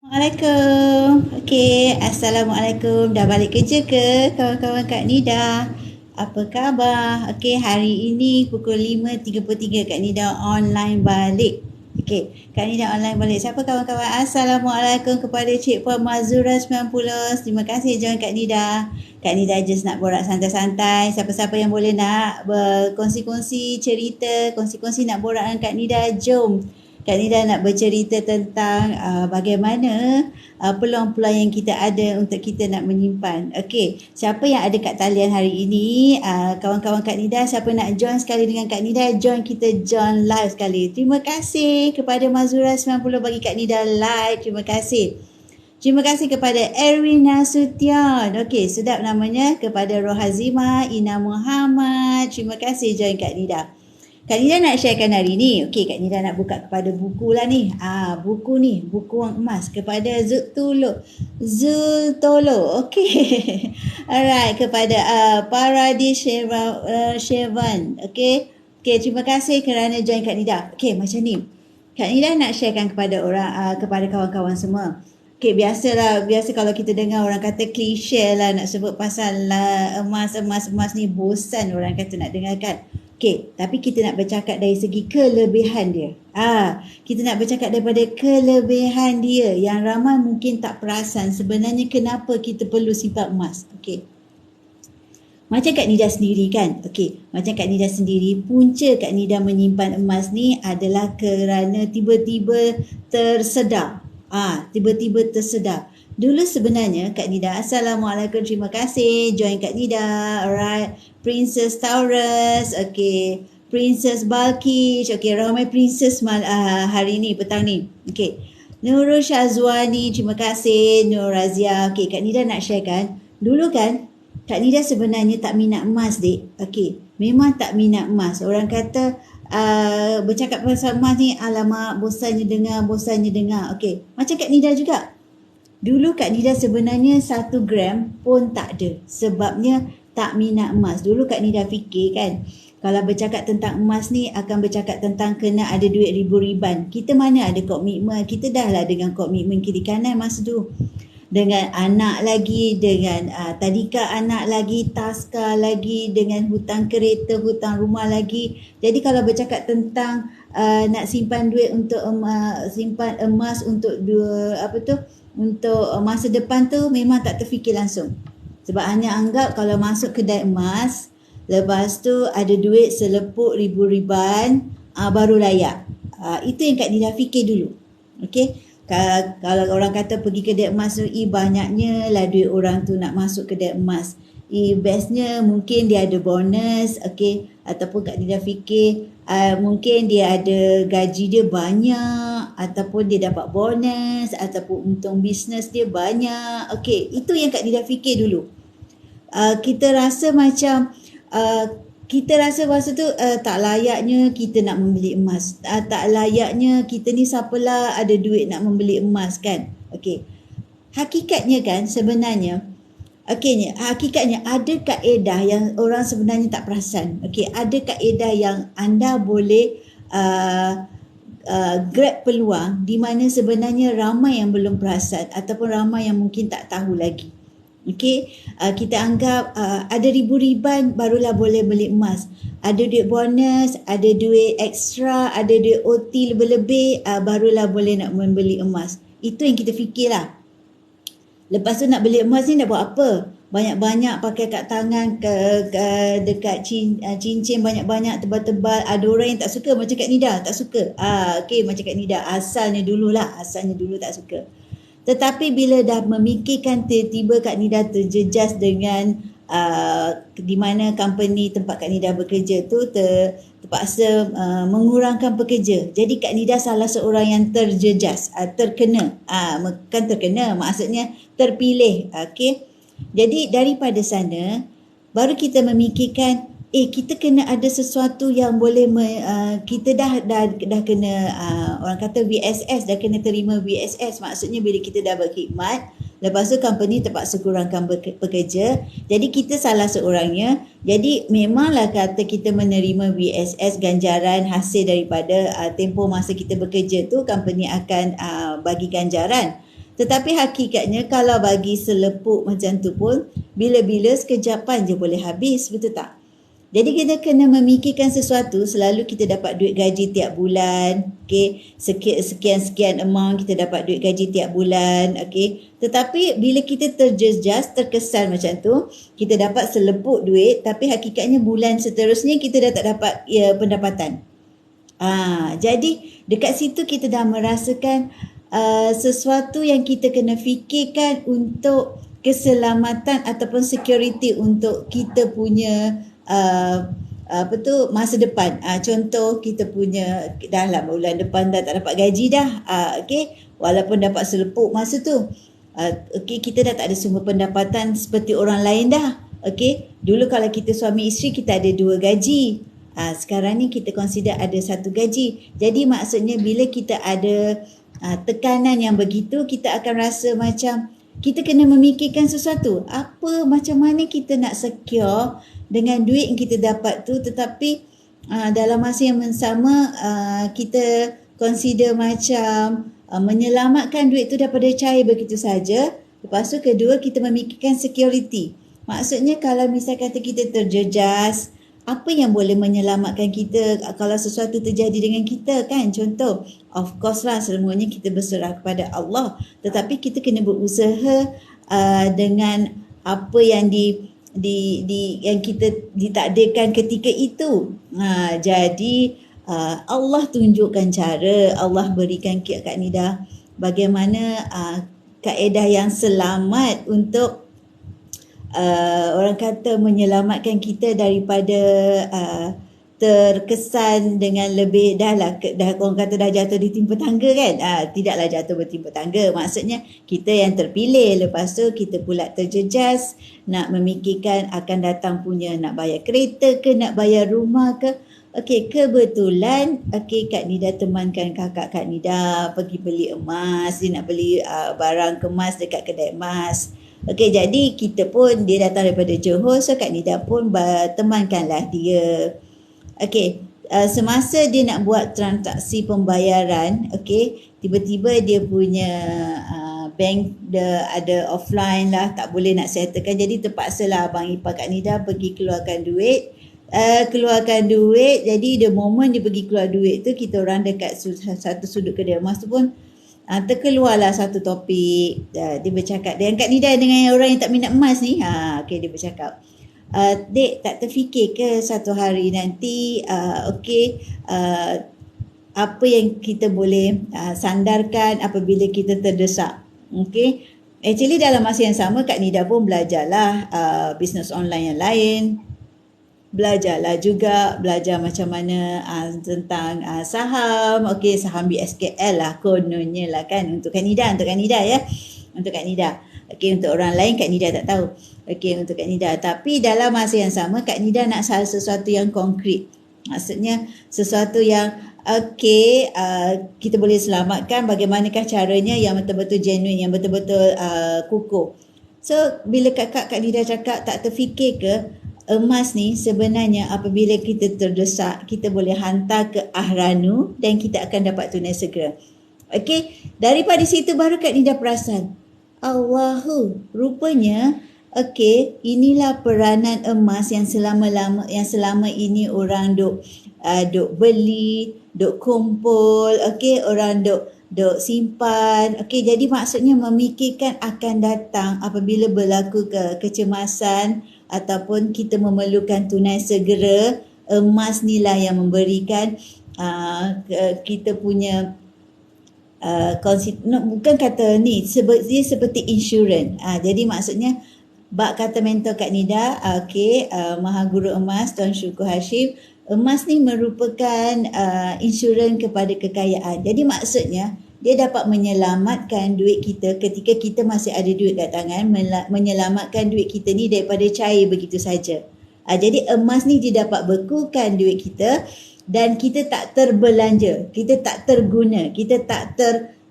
Assalamualaikum. Okey, Assalamualaikum. Dah balik kerja ke kawan-kawan Kak Nida? Apa khabar? Okey, hari ini pukul 5.33 Kak Nida online balik. Okey, Kak Nida online balik. Siapa kawan-kawan? Assalamualaikum kepada Cik Puan Mazura 90. Terima kasih join Kak Nida. Kak Nida just nak borak santai-santai. Siapa-siapa yang boleh nak berkongsi-kongsi cerita, kongsi-kongsi nak borak dengan Kak Nida, jom. Kak Nida nak bercerita tentang bagaimana peluang-peluang yang kita ada untuk kita nak menyimpan. Okey, siapa yang ada kat talian hari ini, kawan-kawan Kak Nida, siapa nak join sekali dengan Kak Nida, join live sekali. Terima kasih kepada Mazura 90 bagi Kak Nida like. Terima kasih. Terima kasih kepada Erwin Nasution. Okey, sedap namanya. Kepada Rohazima, Ina Muhammad. Terima kasih join Kak Nida. Kak Nida nak sharekan hari ni. Okey, Kak Nida nak buka kepada buku lah ni. Buku ni, buku wang emas kepada Zultolo. Okey. Alright, kepada Paradis Shevan. Okey. Okey, terima kasih kerana join Kak Nida. Okey, macam ni. Kak Nida nak sharekan kepada orang, kepada kawan-kawan semua. Okey, biasa kalau kita dengar orang kata klise lah nak sebut pasal emas ni, bosan orang kata nak dengarkan. Okey, tapi kita nak bercakap dari segi kelebihan dia. Kita nak bercakap daripada kelebihan dia yang ramai mungkin tak perasan sebenarnya kenapa kita perlu simpan emas. Okey. Macam Kak Nida sendiri kan? Okey, macam Kak Nida sendiri, punca Kak Nida menyimpan emas ni adalah kerana tiba-tiba tersedar. Tiba-tiba tersedar. Dulu sebenarnya Kak Nida, Assalamualaikum, terima kasih join Kak Nida. Alright, Princess Taurus, okay, Princess Balkish, okay, ramai princess hari ni, petang ni. Okay, Nurul Syazwani, terima kasih. Nur Razia, okay, Kak Nida nak share kan. Dulu kan, Kak Nida sebenarnya tak minat emas, dek. Okay, memang tak minat emas. Orang kata, bercakap pasal emas ni, alamak, bosannya dengar. Okay, macam Kak Nida juga. Dulu Kak Nida sebenarnya 1 gram pun tak ada. Sebabnya tak minat emas. Dulu Kak Nida fikir kan, kalau bercakap tentang emas ni akan bercakap tentang kena ada duit ribu-riban. Kita mana ada komitmen. Kita dah lah dengan komitmen kiri kanan masa tu. Dengan anak lagi, dengan tadika anak lagi, taska lagi, dengan hutang kereta, hutang rumah lagi. Jadi kalau bercakap tentang nak simpan duit untuk simpan emas untuk untuk masa depan tu memang tak terfikir langsung. Sebab hanya anggap kalau masuk kedai emas, lepas tu ada duit selepuk ribu-riban, baru layak. Itu yang Kak Nida fikir dulu. Okey. Kalau orang kata pergi kedai emas tu, banyaknya lah duit orang tu nak masuk kedai emas. Bestnya mungkin dia ada bonus, okey. Ataupun Kak Nida fikir mungkin dia ada gaji dia banyak, ataupun dia dapat bonus, ataupun untung bisnes dia banyak. Okey, itu yang Kak Nida fikir dulu. Kita rasa macam masa tu tak layaknya kita nak membeli emas. Tak layaknya kita ni siapalah ada duit nak membeli emas kan. Okey. Hakikatnya kan sebenarnya, hakikatnya ada kaedah yang orang sebenarnya tak perasan. Okey, ada kaedah yang anda boleh grab peluang di mana sebenarnya ramai yang belum perasan ataupun ramai yang mungkin tak tahu lagi. Okey, kita anggap ada ribu-riban barulah boleh beli emas. Ada duit bonus, ada duit ekstra, ada duit OT lebih-lebih, barulah boleh nak membeli emas. Itu yang kita fikirlah. Lepas tu nak beli emas ni nak buat apa? Banyak-banyak pakai kat tangan, dekat cincin banyak-banyak, tebal-tebal. Ada orang yang tak suka macam Kak Nida, tak suka. Okey, macam Kak Nida, asalnya dulu tak suka. Tetapi bila dah memikirkan, tiba-tiba Kak Nida terjejas dengan di mana company tempat Kak Nida bekerja tu terpaksa mengurangkan pekerja. Jadi Kak Nida salah seorang yang terjejas, terkena. Bukan terkena, maksudnya terpilih. Okey. Jadi daripada sana baru kita memikirkan kita kena ada sesuatu yang boleh kita dah kena orang kata VSS, dah kena terima VSS. Maksudnya bila kita dah berkhidmat, lepas tu company terpaksa kurangkan pekerja, jadi kita salah seorangnya. Jadi memanglah kata kita menerima VSS, ganjaran hasil daripada tempoh masa kita bekerja tu, company akan bagi ganjaran. Tetapi hakikatnya kalau bagi selepuk macam tu pun, bila-bila sekejapan je boleh habis, betul tak? Jadi kita kena memikirkan sesuatu, selalu kita dapat duit gaji tiap bulan, okey, sekian-sekian amount kita dapat duit gaji tiap bulan, okey. Tetapi bila kita terjejas, terkesan macam tu, kita dapat selepuk duit, tapi hakikatnya bulan seterusnya kita dah tak dapat pendapatan. Jadi dekat situ kita dah merasakan sesuatu yang kita kena fikirkan untuk keselamatan ataupun security untuk kita punya masa depan. Contoh kita punya dalam bulan depan dah tak dapat gaji dah. Okey, walaupun dapat selepuk masa tu. Okey, kita dah tak ada sumber pendapatan seperti orang lain dah. Okey, dulu kalau kita suami isteri kita ada 2 gaji. Sekarang ni kita consider ada 1 gaji. Jadi maksudnya bila kita ada tekanan yang begitu, kita akan rasa macam kita kena memikirkan sesuatu. Macam mana kita nak secure dengan duit yang kita dapat tu, tetapi dalam masa yang sama kita consider macam menyelamatkan duit tu daripada cair begitu saja. Lepas tu kedua, kita memikirkan security. Maksudnya kalau misal kata kita terjejas, apa yang boleh menyelamatkan kita kalau sesuatu terjadi dengan kita kan? Contoh, of course lah semuanya kita berserah kepada Allah. Tetapi kita kena berusaha dengan apa yang yang kita ditakdirkan ketika itu. Jadi Allah tunjukkan cara, Allah berikan Kak Nida bagaimana kaedah yang selamat untuk orang kata menyelamatkan kita daripada terkesan dengan lebih dah orang kata dah jatuh di timpa tangga kan. Tidaklah jatuh bertimpa tangga, maksudnya kita yang terpilih, lepas tu kita pula terjejas nak memikirkan akan datang punya nak bayar kereta ke, nak bayar rumah ke. Okey, kebetulan Kak Nida temankan kakak Kak Nida pergi beli emas, dia nak beli barang kemas dekat kedai emas. Okey, jadi kita pun, dia datang daripada Johor, so Kak Nida pun temankanlah dia. Okey, semasa dia nak buat transaksi pembayaran, okey, tiba-tiba dia punya bank dia ada offline lah, tak boleh nak settlekan, jadi terpaksalah abang ipar Kak Nida pergi keluarkan duit. Jadi the moment dia pergi keluar duit tu, kita orang dekat satu sudut kedai emas tu pun terkeluarlah satu topik. Dia bercakap dengan Kak Nida, dengan orang yang tak minat emas ni. Okey, dia bercakap, Dek, tak terfikir ke satu hari nanti apa yang kita boleh sandarkan apabila kita terdesak. Okey, actually dalam masa yang sama Kak Nida pun belajarlah bisnes online yang lain. Belajar macam mana tentang saham. Okey, saham BSKL lah kononnya lah kan, untuk Kak Nida ya, untuk Kak Nida. Okey, untuk orang lain Kak Nida tak tahu. Okey, untuk Kak Nida. Tapi dalam masa yang sama Kak Nida nak sesuatu yang konkret. Maksudnya sesuatu yang kita boleh selamatkan, bagaimanakah caranya yang betul-betul genuine, yang betul-betul kukuh. So bila Kak Nida cakap tak terfikir ke, emas ni sebenarnya apabila kita terdesak, kita boleh hantar ke Ahranu dan kita akan dapat tunai segera. Okey, daripada situ baru Kak Nida perasan, Allahu, rupanya inilah peranan emas yang selama ini orang duk beli, duk kumpul, orang duk simpan. Jadi maksudnya memikirkan akan datang apabila berlaku kecemasan ataupun kita memerlukan tunai segera, emas ni lah yang memberikan kita punya bukan kata ni, dia seperti insurans. Jadi maksudnya bak kata mentor Kak Nida, Maha Guru Emas Tuan Syukur Hashim, emas ni merupakan insurans kepada kekayaan. Jadi maksudnya dia dapat menyelamatkan duit kita ketika kita masih ada duit kat tangan, menyelamatkan duit kita ni daripada cair begitu saja. Jadi emas ni dia dapat bekukan duit kita dan kita tak terbelanja, kita tak terguna, kita tak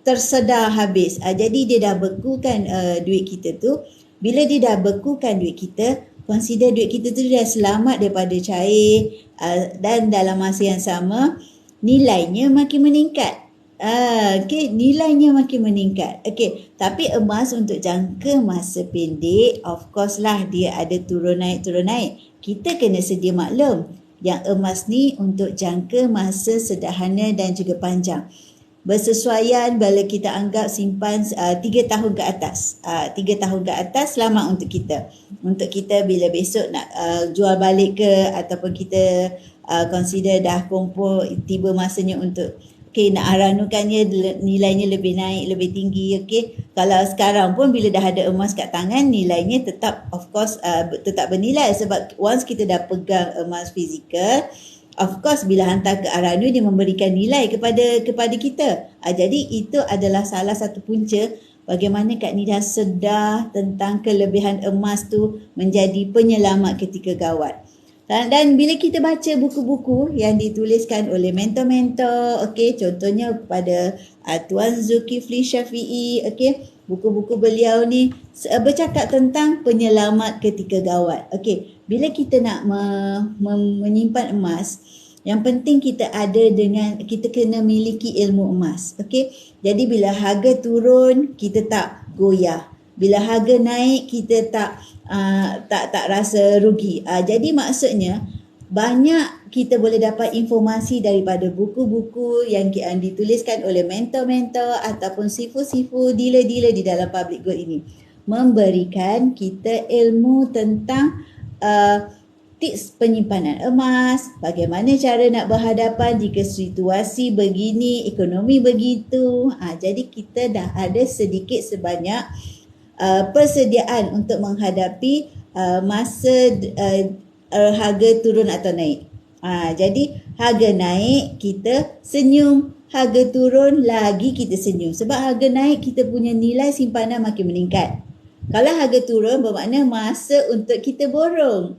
tersedar habis. Jadi dia dah bekukan duit kita tu. Bila dia dah bekukan duit kita, consider duit kita tu dah selamat daripada cair dan dalam masa yang sama nilainya makin meningkat. Okey, nilainya makin meningkat. Okey, tapi emas untuk jangka masa pendek, of course lah dia ada turun naik. Kita kena sedia maklum yang emas ni untuk jangka masa sederhana dan juga panjang. Bersesuaian bila kita anggap simpan 3 tahun ke atas. 3 tahun ke atas lama untuk kita. Untuk kita bila besok nak jual balik ke ataupun kita consider dah kumpul, tiba masanya untuk nak aranukannya nilainya lebih naik, lebih tinggi. Kalau sekarang pun bila dah ada emas kat tangan, nilainya tetap of course tetap bernilai sebab once kita dah pegang emas fizikal, of course bila hantar ke aranu dia memberikan nilai kepada kita. Jadi itu adalah salah satu punca bagaimana Kak Nida sedar tentang kelebihan emas tu menjadi penyelamat ketika gawat. Dan bila kita baca buku-buku yang dituliskan oleh mentor-mentor, contohnya kepada Tuan Zulkifli Syafi'i, buku-buku beliau ni bercakap tentang penyelamat ketika gawat. Bila kita nak menyimpan emas, yang penting kita kena miliki ilmu emas. Jadi bila harga turun, kita tak goyah. Bila harga naik, kita tak rasa rugi. Jadi maksudnya banyak kita boleh dapat informasi daripada buku-buku yang dituliskan oleh mentor-mentor ataupun sifu-sifu dealer-dealer di dalam public good ini, memberikan kita ilmu tentang tips penyimpanan emas, bagaimana cara nak berhadapan jika situasi begini, ekonomi begitu. Jadi kita dah ada sedikit sebanyak persediaan untuk menghadapi masa harga turun atau naik. Jadi harga naik kita senyum, harga turun lagi kita senyum. Sebab harga naik kita punya nilai simpanan makin meningkat. Kalau harga turun bermakna masa untuk kita borong.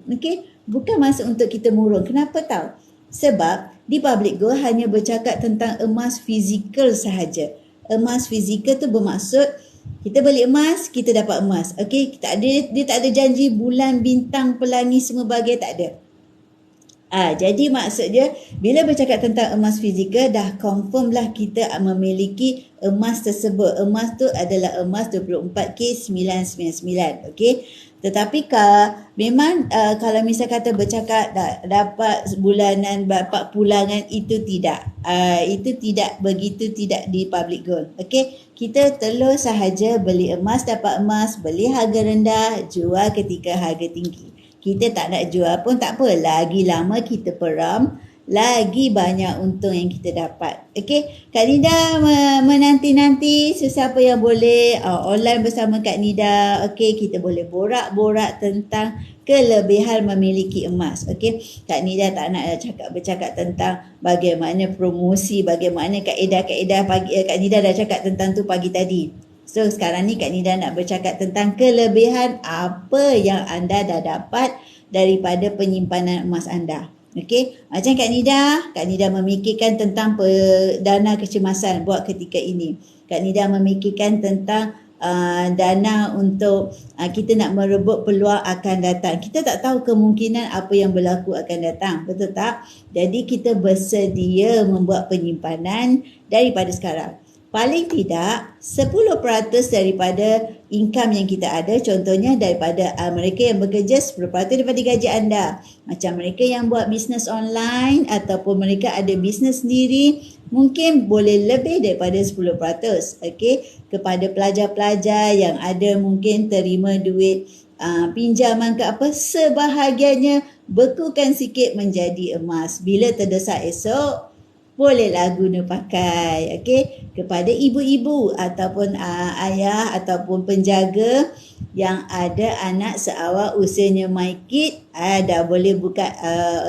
Bukan masa untuk kita murung. Kenapa tahu? Sebab di public good hanya bercakap tentang emas fizikal sahaja. Emas fizikal tu bermaksud kita beli emas, kita dapat emas. Dia tak ada janji bulan, bintang, pelangi semua bahagian, tak ada. Jadi maksudnya bila bercakap tentang emas fizikal, dah confirm lah kita memiliki emas tersebut. Emas tu adalah emas 24K999. Tetapi memang kalau misal kata bercakap dapat bulanan, dapat pulangan, itu tidak. Itu tidak begitu, tidak di public good. Kita terus sahaja beli emas, dapat emas, beli harga rendah, jual ketika harga tinggi. Kita tak nak jual pun tak apa. Lagi lama kita peram, lagi banyak untung yang kita dapat. Kak Nida menanti-nanti sesiapa yang boleh online bersama Kak Nida. Kita boleh borak-borak tentang kelebihan memiliki emas. Kak Nida tak nak bercakap tentang bagaimana promosi, bagaimana kaedah-kaedah pagi. Kak Nida dah cakap tentang tu pagi tadi. So sekarang ni Kak Nida nak bercakap tentang kelebihan apa yang anda dah dapat daripada penyimpanan emas anda. Macam Kak Nida memikirkan tentang dana kecemasan buat ketika ini. Kak Nida memikirkan tentang dana untuk kita nak merebut peluang akan datang. Kita tak tahu kemungkinan apa yang berlaku akan datang. Betul tak? Jadi kita bersedia membuat penyimpanan daripada sekarang. Paling tidak 10% daripada income yang kita ada, contohnya daripada mereka yang bekerja 10% daripada gaji anda. Macam mereka yang buat bisnes online ataupun mereka ada bisnes sendiri, mungkin boleh lebih daripada 10%. Kepada pelajar-pelajar yang ada mungkin terima duit pinjaman ke apa, sebahagiannya bekukan sikit menjadi emas. Bila terdesak esok, bolehlah guna pakai. Kepada ibu-ibu ataupun ayah ataupun penjaga yang ada anak seawal usianya maikit, dah boleh buka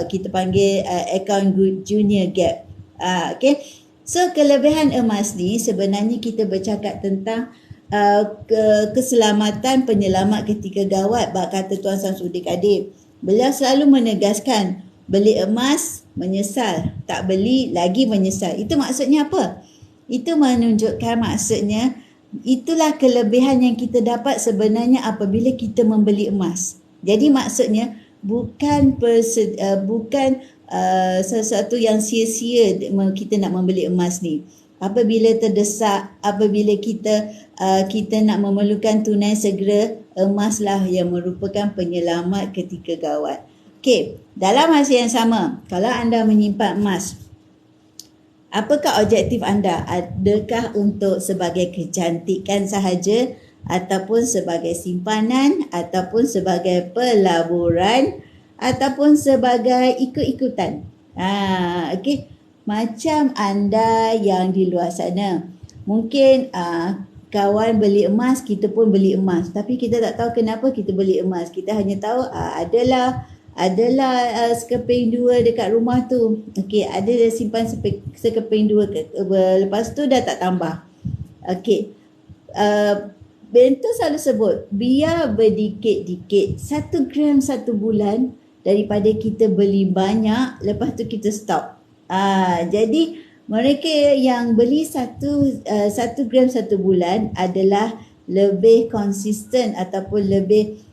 kita panggil account junior gap. So kelebihan emas ni sebenarnya kita bercakap tentang keselamatan, penyelamat ketika gawat. Bak kata Tuan Samsudin Kadir, beliau selalu menegaskan beli emas menyesal, tak beli lagi menyesal. Itu maksudnya apa? Itu menunjukkan maksudnya itulah kelebihan yang kita dapat sebenarnya apabila kita membeli emas. Jadi maksudnya bukan sesuatu yang sia-sia kita nak membeli emas ni. Apabila terdesak, apabila kita nak memerlukan tunai segera, emaslah yang merupakan penyelamat ketika gawat. Okey, dalam masa yang sama, kalau anda menyimpan emas, apakah objektif anda? Adakah untuk sebagai kecantikan sahaja, ataupun sebagai simpanan, ataupun sebagai pelaburan, ataupun sebagai ikut-ikutan? Okey, macam anda yang di luar sana. Mungkin kawan beli emas, kita pun beli emas. Tapi kita tak tahu kenapa kita beli emas. Kita hanya tahu adalah sekeping dua dekat rumah tu. Okey, ada simpan sekeping dua. Lepas tu dah tak tambah. Okey. Bento selalu sebut, biar berdikit-dikit, 1 gram 1 bulan daripada kita beli banyak, lepas tu kita stop. Jadi mereka yang beli 1 gram 1 bulan adalah lebih konsisten ataupun lebih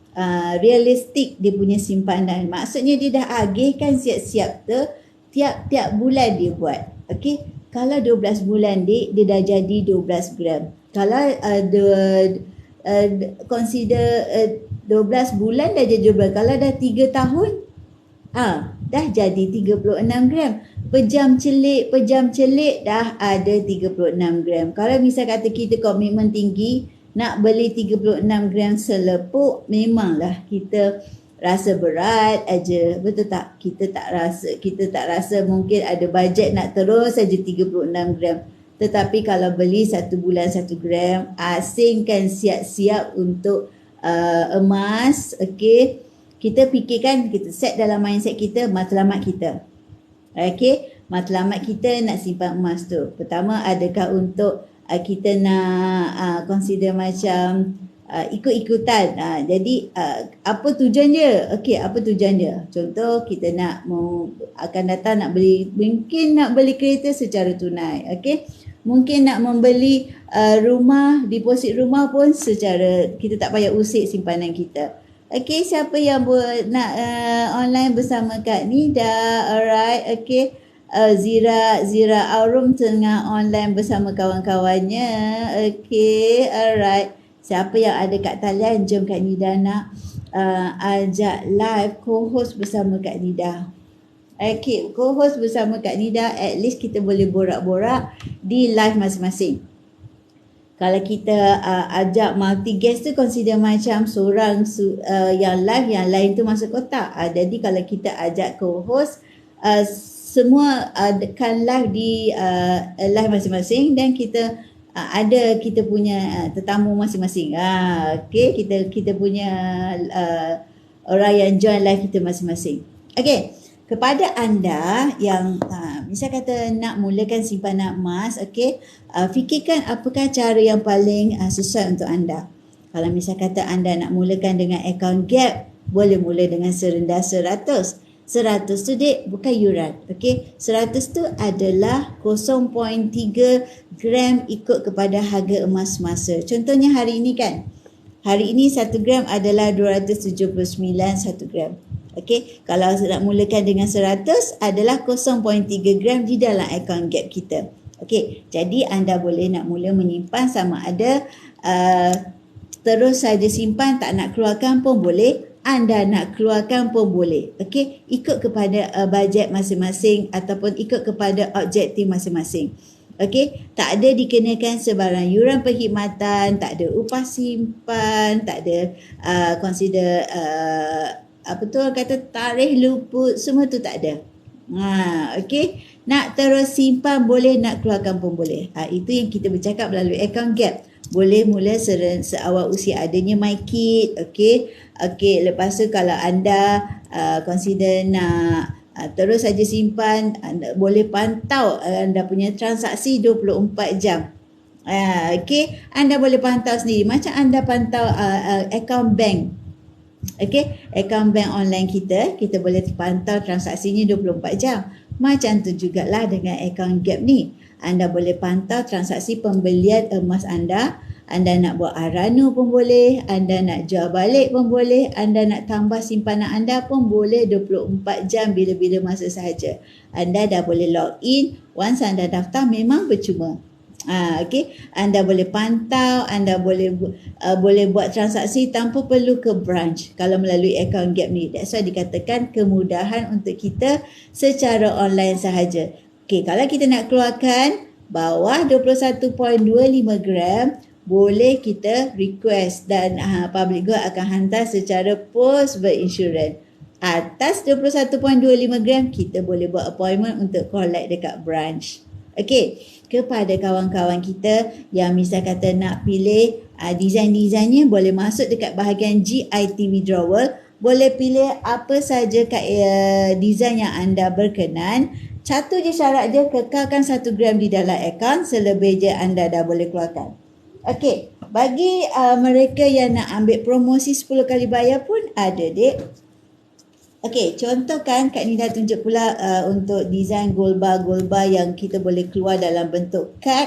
realistik dia punya simpanan. Maksudnya dia dah agihkan siap-siap tu, tiap-tiap bulan dia buat. Okey, kalau 12 bulan dia dah jadi 12 gram. Kalau consider 12 bulan dah jadi 12. Kalau dah 3 tahun, dah jadi 36 gram. Pejam celik dah ada 36 gram. Kalau misal kata kita komitmen tinggi, nak beli 36 gram selepuk, memanglah kita rasa berat aja, betul tak? Kita tak rasa mungkin ada bajet nak terus saja 36 gram. Tetapi kalau beli 1 bulan 1 gram, asingkan siap-siap untuk emas, okey. Kita fikirkan, kita set dalam mindset kita, matlamat kita. Okey, matlamat kita nak simpan emas tu. Pertama, adakah untuk kita nak consider macam ikut-ikutan. Jadi apa tujuan dia? Okey, apa tujuan dia? Contoh kita akan datang nak beli, mungkin nak beli kereta secara tunai. Okey, mungkin nak membeli rumah, deposit rumah pun secara, kita tak payah usik simpanan kita. Okey, siapa yang nak online bersama Kak Nida? Alright, okey. Zira Aurum tengah online bersama kawan-kawannya. Okey, alright. Siapa yang ada kat talian, jom Kak Nida nak ajak live co-host bersama Kak Nida. Okey, co-host bersama Kak Nida, at least kita boleh borak-borak di live masing-masing. Kalau kita ajak multi guest tu, consider macam seorang yang live, yang lain tu masuk kotak. Jadi kalau kita ajak co-host, semua akan live di live masing-masing, dan kita ada kita punya tetamu masing-masing. Okey, kita punya orang yang join live kita masing-masing. Okey, kepada anda yang misal kata nak mulakan simpanan emas, okey, fikirkan apakah cara yang paling sesuai untuk anda. Kalau misal kata anda nak mulakan dengan account gap, boleh mula dengan serendah 100. 100 tu dek bukan yuran. Okey, 100 tu adalah 0.3 gram ikut kepada harga emas semasa. Contohnya hari ini kan. Hari ini 1 gram adalah 279 1 gram. Okey, kalau nak mulakan dengan 100 adalah 0.3 gram di dalam akaun gap kita. Okey, jadi anda boleh nak mula menyimpan, sama ada terus saja simpan, tak nak keluarkan pun boleh. Anda nak keluarkan pun boleh. Okey, ikut kepada bajet masing-masing ataupun ikut kepada objektif masing-masing. Okey, tak ada dikenakan sebarang yuran perkhidmatan, tak ada upah simpan, tak ada consider tarikh luput, semua tu tak ada. Okey, nak terus simpan boleh, nak keluarkan pun boleh. Itu yang kita bercakap melalui account gap. Boleh mula seawal usia adanya MyKit. Okey, lepas tu kalau anda consider nak terus saja simpan, anda boleh pantau anda punya transaksi 24 jam. Okey, anda boleh pantau sendiri macam anda pantau akaun bank. Okey, akaun bank online kita boleh pantau transaksinya 24 jam. Macam tu jugalah dengan akaun gap ni. Anda boleh pantau transaksi pembelian emas anda. Anda nak buat arano pun boleh, anda nak jual balik pun boleh, anda nak tambah simpanan anda pun boleh 24 jam bila-bila masa sahaja. Anda dah boleh log in, once anda daftar memang percuma. Okey, anda boleh pantau, anda boleh buat transaksi tanpa perlu ke branch kalau melalui account Gap ni. That's why dikatakan kemudahan untuk kita secara online sahaja. Okey, kalau kita nak keluarkan bawah 21.25 gram, boleh kita request dan Public Gold akan hantar secara post berinsurans. Atas 21.25 gram, kita boleh buat appointment untuk collect dekat branch. Okey, kepada kawan-kawan kita yang misal kata nak pilih design-designnya, boleh masuk dekat bahagian GIT withdrawal, boleh pilih apa saja design yang anda berkenan. Satu je syarat dia, kekalkan 1 gram di dalam akaun, selebih je anda dah boleh keluarkan. Okey, bagi mereka yang nak ambil promosi 10 kali bayar pun ada, dek. Okey, contoh kan Kak Nida tunjuk pula untuk design gold bar yang kita boleh keluar dalam bentuk kad.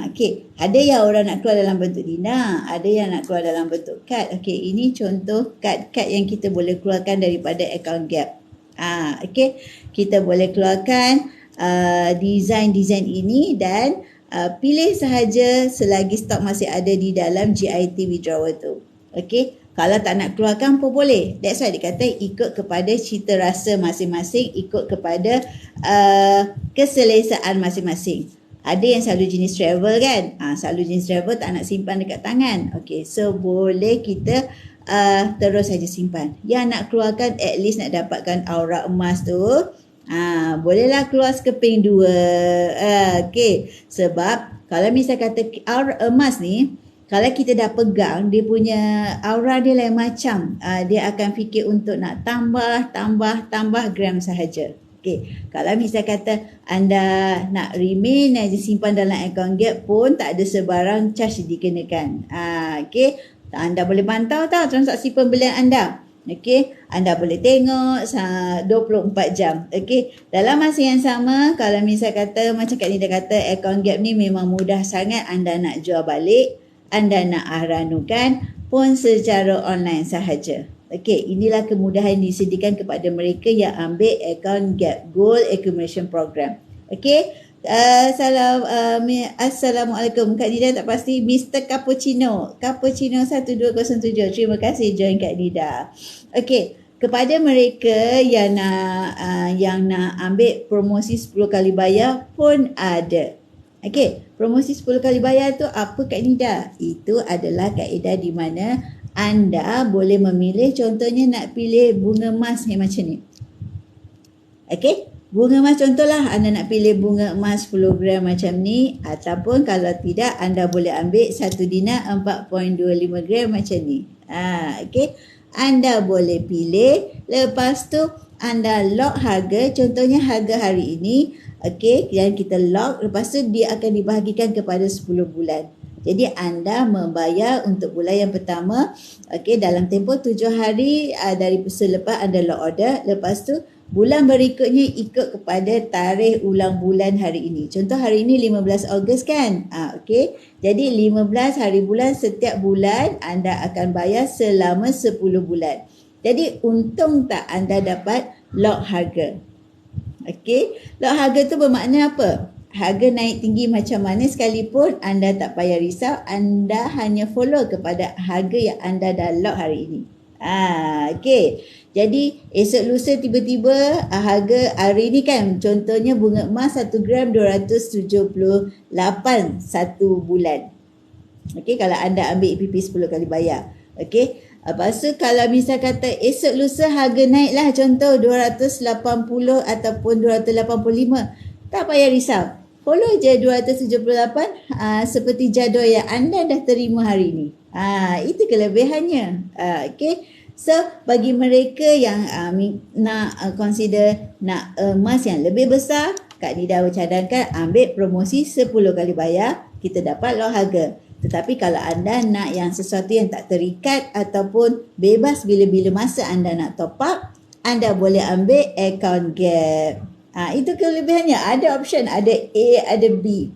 Okey, ada yang orang nak keluar dalam bentuk dina, ada yang nak keluar dalam bentuk kad. Okey, ini contoh kad-kad yang kita boleh keluarkan daripada akaun Gap. Okey, kita boleh keluarkan design-design ini dan pilih sahaja selagi stok masih ada di dalam GIT withdrawal tu. Okey. Kalau tak nak keluarkan pun boleh. That's why dia kata ikut kepada cita rasa masing-masing, ikut kepada keselesaan masing-masing. Ada yang selalu jenis travel kan? Selalu jenis travel tak nak simpan dekat tangan. Okay, so boleh kita terus saja simpan. Yang nak keluarkan at least nak dapatkan aura emas tu. Bolehlah keluar sekeping 2. Okay, sebab kalau misal kata aura emas ni, kalau kita dah pegang, dia punya aura dia lain macam. Dia akan fikir untuk nak tambah gram sahaja. Okey, kalau misal kata anda nak remain aja simpan dalam akaun Gap pun tak ada sebarang charge dikenakan. Okey, anda boleh pantau tau transaksi pembelian anda. Okey, anda boleh tengok 24 jam. Okey, dalam masa yang sama, kalau misal kata macam Kak Nida kata akaun Gap ni memang mudah sangat, anda nak jual balik, anda nak ranukan pun secara online sahaja. Okey, inilah kemudahan yang disediakan kepada mereka yang ambil akaun Gap Gold Accumulation Program. Okey, Assalamualaikum. Kak Nida tak pasti Mr. Cappuccino 1207. Terima kasih join Kak Nida. Okey, kepada mereka yang nak ambil promosi 10 kali bayar pun ada. Okey, promosi 10 kali bayar tu apa Kak Nida? Itu adalah kaedah di mana anda boleh memilih, contohnya nak pilih bunga emas yang macam ni. Okey, bunga emas contohlah anda nak pilih bunga emas 10 gram macam ni, ataupun kalau tidak anda boleh ambil 1 dinar 4.25 gram macam ni. Okey, anda boleh pilih, lepas tu anda lock harga, contohnya harga hari ini. Okey, yang kita lock, lepas tu dia akan dibahagikan kepada 10 bulan. Jadi anda membayar untuk bulan yang pertama, okey, dalam tempoh 7 hari dari selepas anda lock order. Lepas tu bulan berikutnya ikut kepada tarikh ulang bulan hari ini. Contoh hari ini 15 Ogos kan? Okey. Jadi 15 hari bulan setiap bulan anda akan bayar selama 10 bulan. Jadi untung tak anda dapat lock harga. Okey, lock harga tu bermakna apa? Harga naik tinggi macam mana sekalipun anda tak payah risau, anda hanya follow kepada harga yang anda dah lock hari ini. Okey. Jadi esok lusa tiba-tiba harga hari ini kan, contohnya bunga emas 1 gram 278 satu bulan. Okey, kalau anda ambil EPP 10 kali bayar. Okey. Lepas tu kalau misal kata esok lusa harga naiklah contoh 280 ataupun 285. Tak payah risau. Follow je 278 seperti jadual yang anda dah terima hari ini. Itu kelebihannya. Okey. So bagi mereka yang nak consider nak emas yang lebih besar, Kak Nida cadangkan ambil promosi 10 kali bayar, kita dapat lock harga. Tetapi kalau anda nak yang sesuatu yang tak terikat ataupun bebas bila-bila masa anda nak top up, anda boleh ambil akaun Gap. Itu kelebihannya. Ada option, ada A, ada B.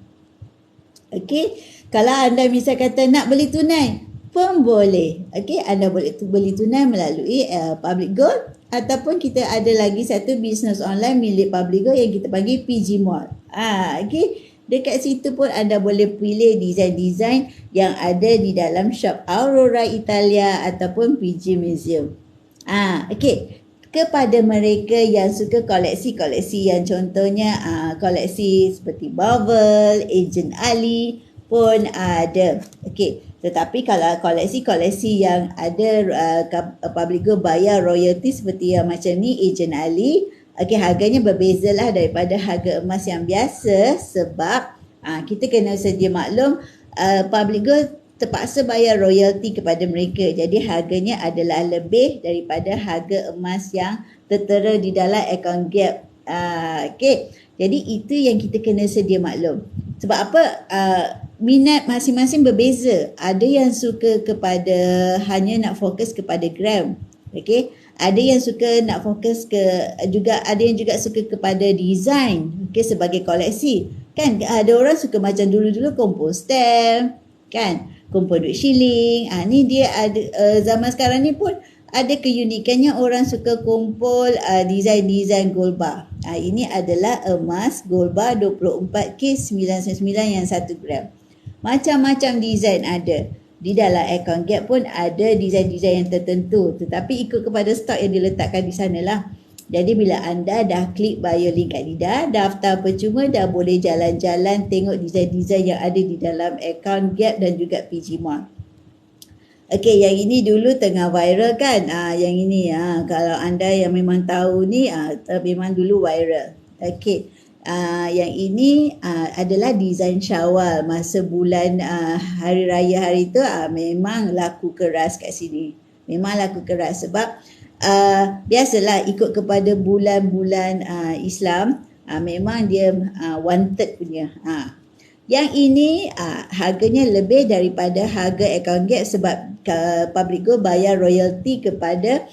Okey. Kalau anda misal kata nak beli tunai pun boleh. Okey, anda boleh beli tunai melalui Public Gold, ataupun kita ada lagi satu bisnes online milik Public Gold yang kita panggil PG Mall. Okey. Dekat situ pun anda boleh pilih desain-desain yang ada di dalam shop Aurora Italia ataupun PG Museum. Okey. Kepada mereka yang suka koleksi-koleksi yang contohnya koleksi seperti Marvel, Agent Ali pun ada. Okey. Tetapi kalau koleksi-koleksi yang ada public go bayar royalty seperti yang macam ni Agent Ali, okey, harganya berbeza lah daripada harga emas yang biasa sebab kita kena sedia maklum public go terpaksa bayar royalty kepada mereka. Jadi harganya adalah lebih daripada harga emas yang tertera di dalam account gap. Okey. Jadi itu yang kita kena sedia maklum. Sebab apa? Minat masing-masing berbeza. Ada yang suka kepada hanya nak fokus kepada gram. Okey. Ada yang suka nak fokus ada yang juga suka kepada design, okey, sebagai koleksi. Kan ada orang suka macam dulu-dulu kumpul stamp, kan? Kumpul duit shilling. Ni dia ada zaman sekarang ni pun ada keunikannya orang suka kumpul design-design gold bar. Ini adalah emas gold bar 24K99 yang 1 gram. Macam-macam design ada. Di dalam account gap pun ada design-design yang tertentu. Tetapi ikut kepada stok yang diletakkan di sana lah. Jadi bila anda dah klik bio link kat Nida, daftar percuma dah boleh jalan-jalan tengok design-design yang ada di dalam account gap dan juga PG Mall. Okey, yang ini dulu tengah viral kan? Yang ini kalau anda yang memang tahu ni memang dulu viral. Okey. Yang ini adalah desain Syawal masa bulan hari raya hari tu memang laku keras kat sini. Memang laku keras sebab biasalah ikut kepada bulan-bulan Islam memang dia wanted punya. Yang ini harganya lebih daripada harga account gap sebab public go bayar royalty kepada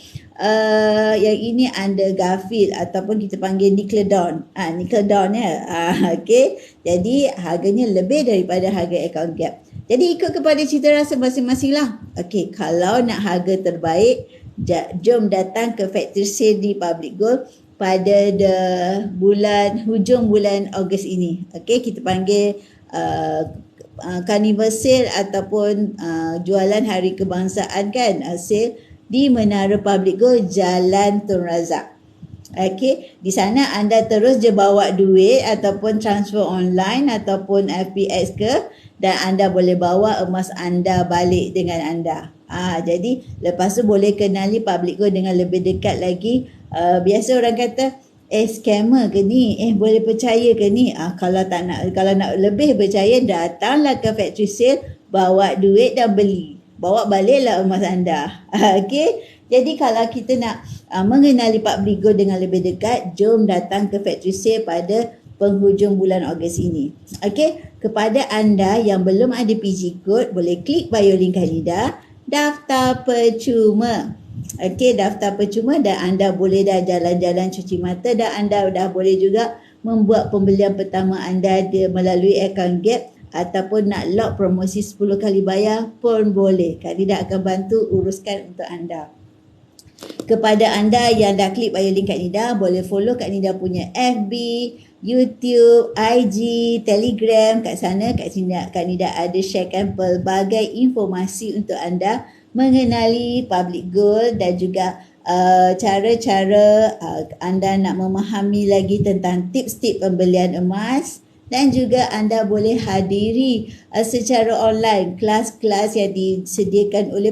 yang ini under Garfield ataupun kita panggil Nickelodeon. Nickelodeon ya. Okey. Jadi harganya lebih daripada harga account gap. Jadi ikut kepada cita rasa masing-masing lah. Okey, kalau nak harga terbaik, jom datang ke factory sale di Public Gold pada hujung bulan Ogos ini. Okey, kita panggil carnival sale ataupun jualan hari kebangsaan kan, sale di Menara Public Gold Jalan Tun Razak. Okey, di sana anda terus je bawa duit ataupun transfer online ataupun FPX ke, dan anda boleh bawa emas anda balik dengan anda. Jadi lepas tu boleh kenali Public Gold dengan lebih dekat lagi. Biasa orang kata scammer ke ni, boleh percaya ke ni? Kalau nak lebih percaya, datanglah ke factory sale, bawa duit dan beli. Bawa baliklah emas anda. Okey. Jadi kalau kita nak mengenali Public Gold dengan lebih dekat, jom datang ke factory sale pada penghujung bulan Ogos ini. Okey, kepada anda yang belum ada PG code, boleh klik bio link Hanida, daftar percuma. Okey, daftar percuma dan anda boleh dah jalan-jalan cuci mata dan anda dah boleh juga membuat pembelian pertama anda melalui akaun Gap ataupun nak lock promosi 10 kali bayar pun boleh. Kak Nida akan bantu uruskan untuk anda. Kepada anda yang dah klik bio link Kak Nida, boleh follow Kak Nida punya FB, YouTube, IG, Telegram. Kat sana Kak Nida ada sharekan pelbagai informasi untuk anda mengenali Public Gold dan juga cara-cara anda nak memahami lagi tentang tips-tips pembelian emas, dan juga anda boleh hadiri secara online kelas-kelas yang disediakan oleh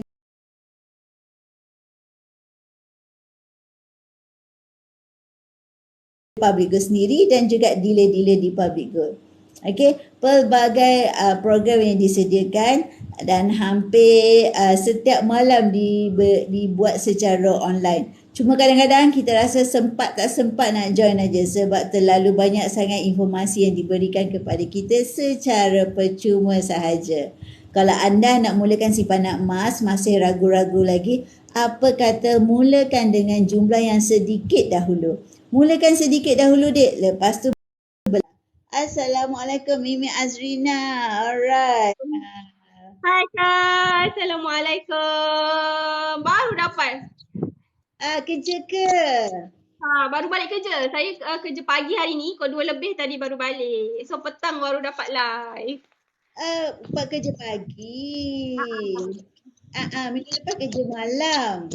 Public Gold sendiri dan juga dealer-dealer di Public Gold. Okey, pelbagai program yang disediakan dan hampir setiap malam dibuat secara online. Cuma kadang-kadang kita rasa sempat tak sempat nak join aja sebab terlalu banyak sangat informasi yang diberikan kepada kita secara percuma sahaja. Kalau anda nak mulakan simpanan emas, masih ragu-ragu lagi, apa kata mulakan dengan jumlah yang sedikit dahulu. Mulakan sedikit dahulu, Dek. Lepas tu Assalamualaikum Mimi Azrina. Alright. Hai Kak, Assalamualaikum. Baru dapat. Kerja ke? Baru balik kerja. Saya kerja pagi hari ni, pukul 2 lebih tadi baru balik. So petang baru dapat live. Buat kerja pagi. Minggu lepas kerja malam.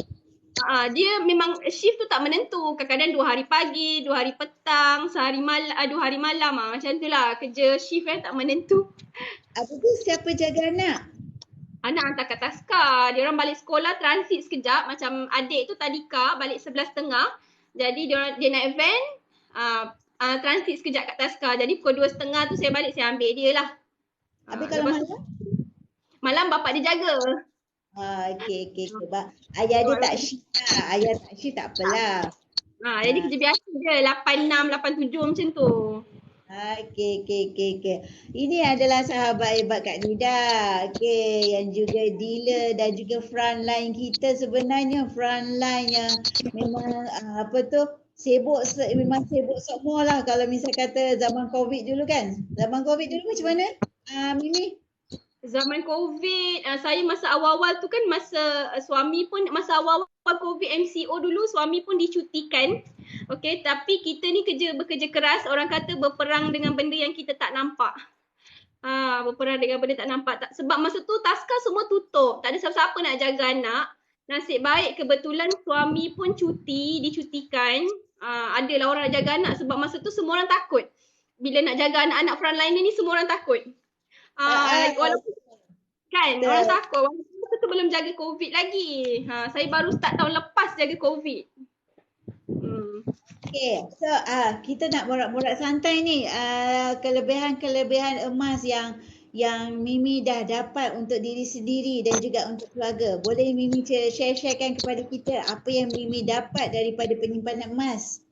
Dia memang shift tu tak menentu. Kadang-kadang 2 hari pagi, 2 hari petang, sehari malam, 2 hari malam. Macam tu lah. Kerja shift tak menentu. Apa tu, siapa jaga anak? Anak hantar kat Taska. Dia orang balik sekolah transit sekejap. Macam adik tu Tadika balik 11.30. Jadi dia naik van, transit sekejap kat Taska. Jadi pukul 2.30 tu saya balik, saya ambil dia lah. Habis kalau malam? Malam bapak dia jaga. Okey. Ayah dia tak shift lah. Ayah tak shift tak apalah. Jadi kerja biasa je. 8.6, 8.7 macam tu. Okey. Ini adalah sahabat hebat Kak Nida. Okey, yang juga dealer dan juga frontline kita sebenarnya. Frontline yang memang memang sibuk semua lah. Kalau misal kata zaman COVID dulu kan. Zaman COVID dulu macam mana Mimi? Zaman COVID, saya masa awal-awal tu kan masa suami pun, masa awal-awal COVID MCO dulu suami pun dicutikan. Okay, tapi kita ni bekerja keras, orang kata berperang dengan benda yang kita tak nampak. Berperang dengan benda tak nampak. Sebab masa tu Taska semua tutup, tak ada siapa-siapa nak jaga anak. Nasib baik kebetulan suami pun dicutikan. Adalah orang nak jaga anak sebab masa tu semua orang takut. Bila nak jaga anak-anak frontline ni semua orang takut. Walaupun kan orang takut, walaupun tu belum jaga COVID lagi. Saya baru start tahun lepas jaga COVID. Okay, so kita nak borak-borak santai ni, kelebihan emas yang Mimi dah dapat untuk diri sendiri dan juga untuk keluarga. Boleh Mimi sharekan kepada kita apa yang Mimi dapat daripada penyimpanan emas?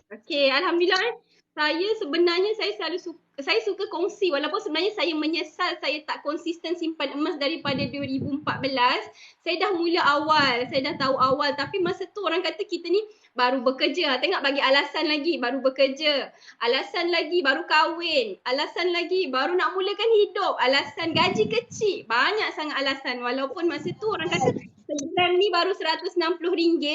Okay, alhamdulillah. Saya sebenarnya saya suka kongsi, walaupun sebenarnya saya menyesal saya tak konsisten simpan emas daripada 2014. Saya dah mula awal, saya dah tahu awal, tapi masa tu orang kata kita ni baru bekerja. Tengok bagi alasan lagi, baru bekerja. Alasan lagi, baru kahwin. Alasan lagi, baru nak mulakan hidup. Alasan gaji kecil. Banyak sangat alasan. Walaupun masa tu orang kata sebulan ni baru RM160,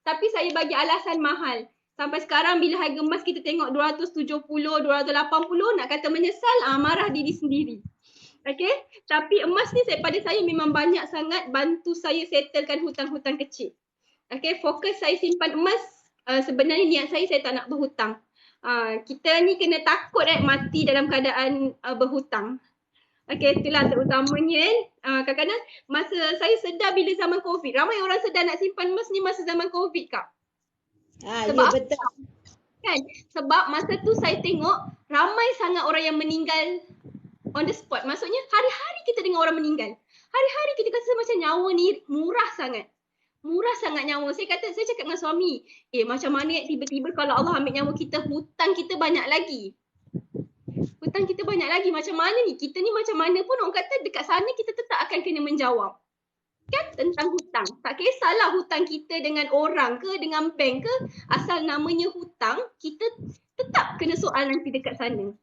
tapi saya bagi alasan mahal. Sampai sekarang bila harga emas kita tengok 270, 280, nak kata menyesal, marah diri sendiri. Okay, tapi emas ni pada saya memang banyak sangat bantu saya settlekan hutang-hutang kecil. Okay, fokus saya simpan emas, sebenarnya niat saya tak nak berhutang. Kita ni kena takut mati dalam keadaan berhutang. Okay, itulah terutamanya. Kadang-kadang masa saya sedar bila zaman COVID, ramai orang sedar nak simpan emas ni masa zaman COVID, Kak. Sebab ya, betul. Kan? Sebab masa tu saya tengok ramai sangat orang yang meninggal on the spot. Maksudnya hari-hari kita dengar orang meninggal. Hari-hari kita kata macam nyawa ni murah sangat. Murah sangat nyawa. Saya cakap dengan suami, macam mana tiba-tiba kalau Allah ambil nyawa kita, hutang kita banyak lagi. Hutang kita banyak lagi. Macam mana ni? Kita ni macam mana pun orang kata dekat sana kita tetap akan kena menjawab. Kan tentang hutang. Tak kisahlah hutang kita dengan orang ke, dengan bank ke, asal namanya hutang, kita tetap kena soal nanti dekat sana.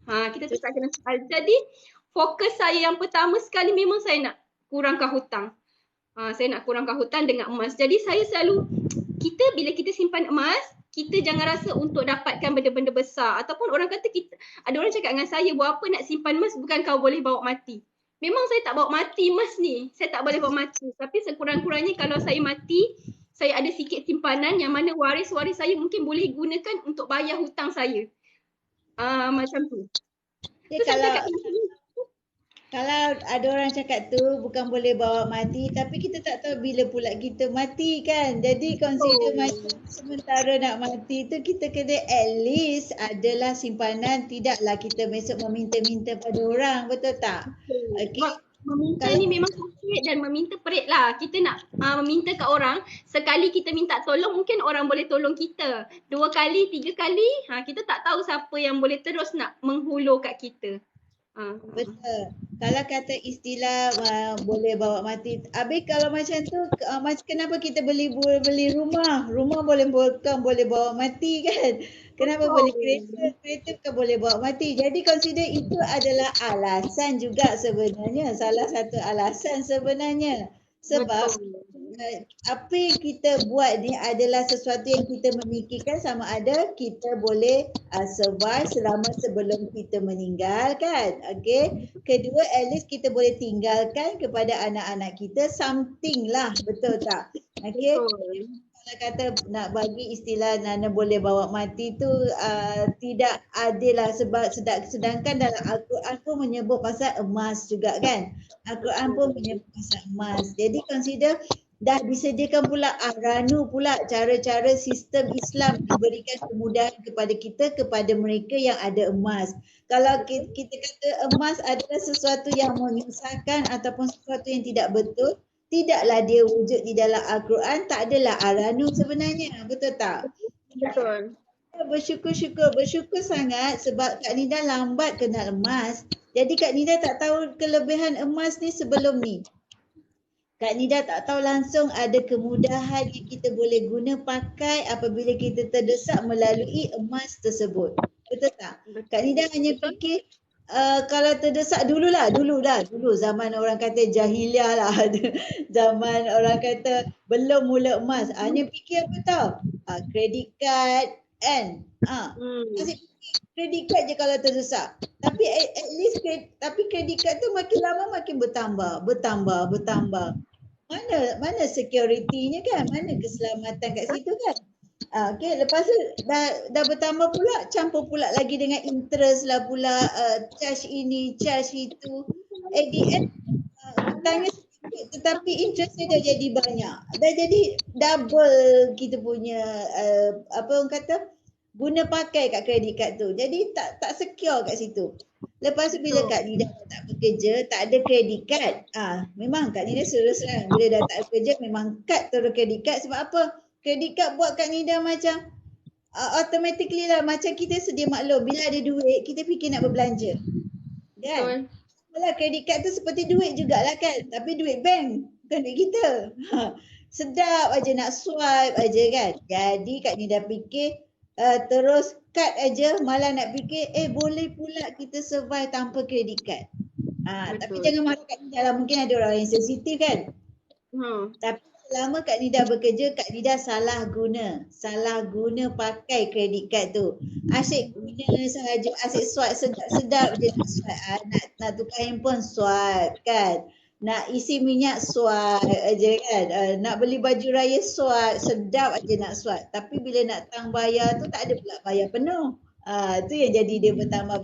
Kita tetap kena soal. Jadi fokus saya yang pertama sekali memang saya nak kurangkan hutang. Saya nak kurangkan hutang dengan emas. Jadi saya selalu, bila kita simpan emas, kita jangan rasa untuk dapatkan benda-benda besar. Ataupun orang kata ada orang cakap dengan saya, buat apa nak simpan emas, bukan kau boleh bawa mati. Memang saya tak bawa mati emas ni. Saya tak boleh bawa mati. Tapi sekurang-kurangnya kalau saya mati, saya ada sikit simpanan yang mana waris-waris saya mungkin boleh gunakan untuk bayar hutang saya. Macam tu. Ya, kalau ada orang cakap tu bukan boleh bawa mati, tapi kita tak tahu bila pula kita mati kan. Jadi consider mati sementara nak mati tu kita kena at least adalah simpanan, tidaklah kita besok meminta-minta pada orang, betul tak? Okay. Meminta ni memang sakit dan meminta perit lah. Kita nak meminta kat orang, sekali kita minta tolong mungkin orang boleh tolong kita. 2 kali, 3 kali, kita tak tahu siapa yang boleh terus nak menghulur kat kita. Betul. Kalau kata istilah boleh bawa mati. Habis kalau macam tu, kenapa kita beli rumah? Rumah bukan boleh bawa mati kan? Kenapa boleh kereta? Kereta bukan boleh bawa mati. Jadi consider itu adalah alasan juga sebenarnya. Salah satu alasan sebenarnya. Sebab Betul. apa yang kita buat ni adalah sesuatu yang kita memikirkan sama ada kita boleh survive selama sebelum kita meninggal kan. Okay. Kedua, at least kita boleh tinggalkan kepada anak-anak kita something lah. Betul tak? Okay. Betul. Kalau kata nak bagi istilah Nana boleh bawa mati tu tidak adil lah sebab sedangkan dalam Al-Quran pun menyebut pasal emas juga kan. Al-Quran pun menyebut pasal emas. Jadi consider dah disediakan pula ranu pula cara-cara sistem Islam memberikan kemudahan kepada kita kepada mereka yang ada emas. Kalau kita kata emas adalah sesuatu yang menyusahkan ataupun sesuatu yang tidak betul, tidaklah dia wujud di dalam Al-Quran, tak adalah aranu sebenarnya. Betul tak? Betul. Bersyukur sangat sebab Kak Nida lambat kenal emas. Jadi Kak Nida tak tahu kelebihan emas ni sebelum ni. Kak Nida tak tahu langsung ada kemudahan yang kita boleh guna pakai apabila kita terdesak melalui emas tersebut. Betul tak? Kak Nida hanya fikir kalau terdesak dulu zaman orang kata jahiliah lah. Zaman orang kata belum mula emas. Hanya fikir apa tau? Credit card kan? Masih fikir credit card je kalau terdesak. Tapi at least credit card tu makin lama makin bertambah. Mana security-nya kan? Mana keselamatan kat situ kan? Okay, lepas tu dah bertambah pula, campur pula lagi dengan interest lah pula, charge ini, charge itu. At the end, hutangnya sedikit tetapi interestnya dah jadi banyak. Dah jadi double kita punya, apa orang kata, guna pakai kat credit card tu. Jadi tak secure kat situ. Lepas tu bila Kak Nida tak bekerja, tak ada credit card. Memang Kak Nida serius lah. Bila dah tak bekerja memang cut terus credit card. Sebab apa? Credit card buat Kak Nida macam automatically lah. Macam kita sedia maklum. Bila ada duit, kita fikir nak berbelanja. Kan? Malah credit card tu seperti duit jugalah kan. Tapi duit bank. Bukan duit kita. Sedap aja nak swipe aja kan. Jadi Kak Nida fikir terus cut aja, malah nak fikir boleh pula kita survive tanpa credit card. Tapi jangan marah Kak Nida lah, mungkin ada orang yang sensitif kan. Tapi selama Kak Nida bekerja, Kak Nida salah guna pakai credit card tu. Asyik guna sahaja, asyik swipe sedap-sedap je nak swipe. Nak tukar handphone swipe kan. Nak isi minyak swipe aja kan. Nak beli baju raya swipe, sedap aja nak swipe. Tapi bila nak tang bayar tu tak ada pula bayar penuh. Tu yang jadi dia bertambah.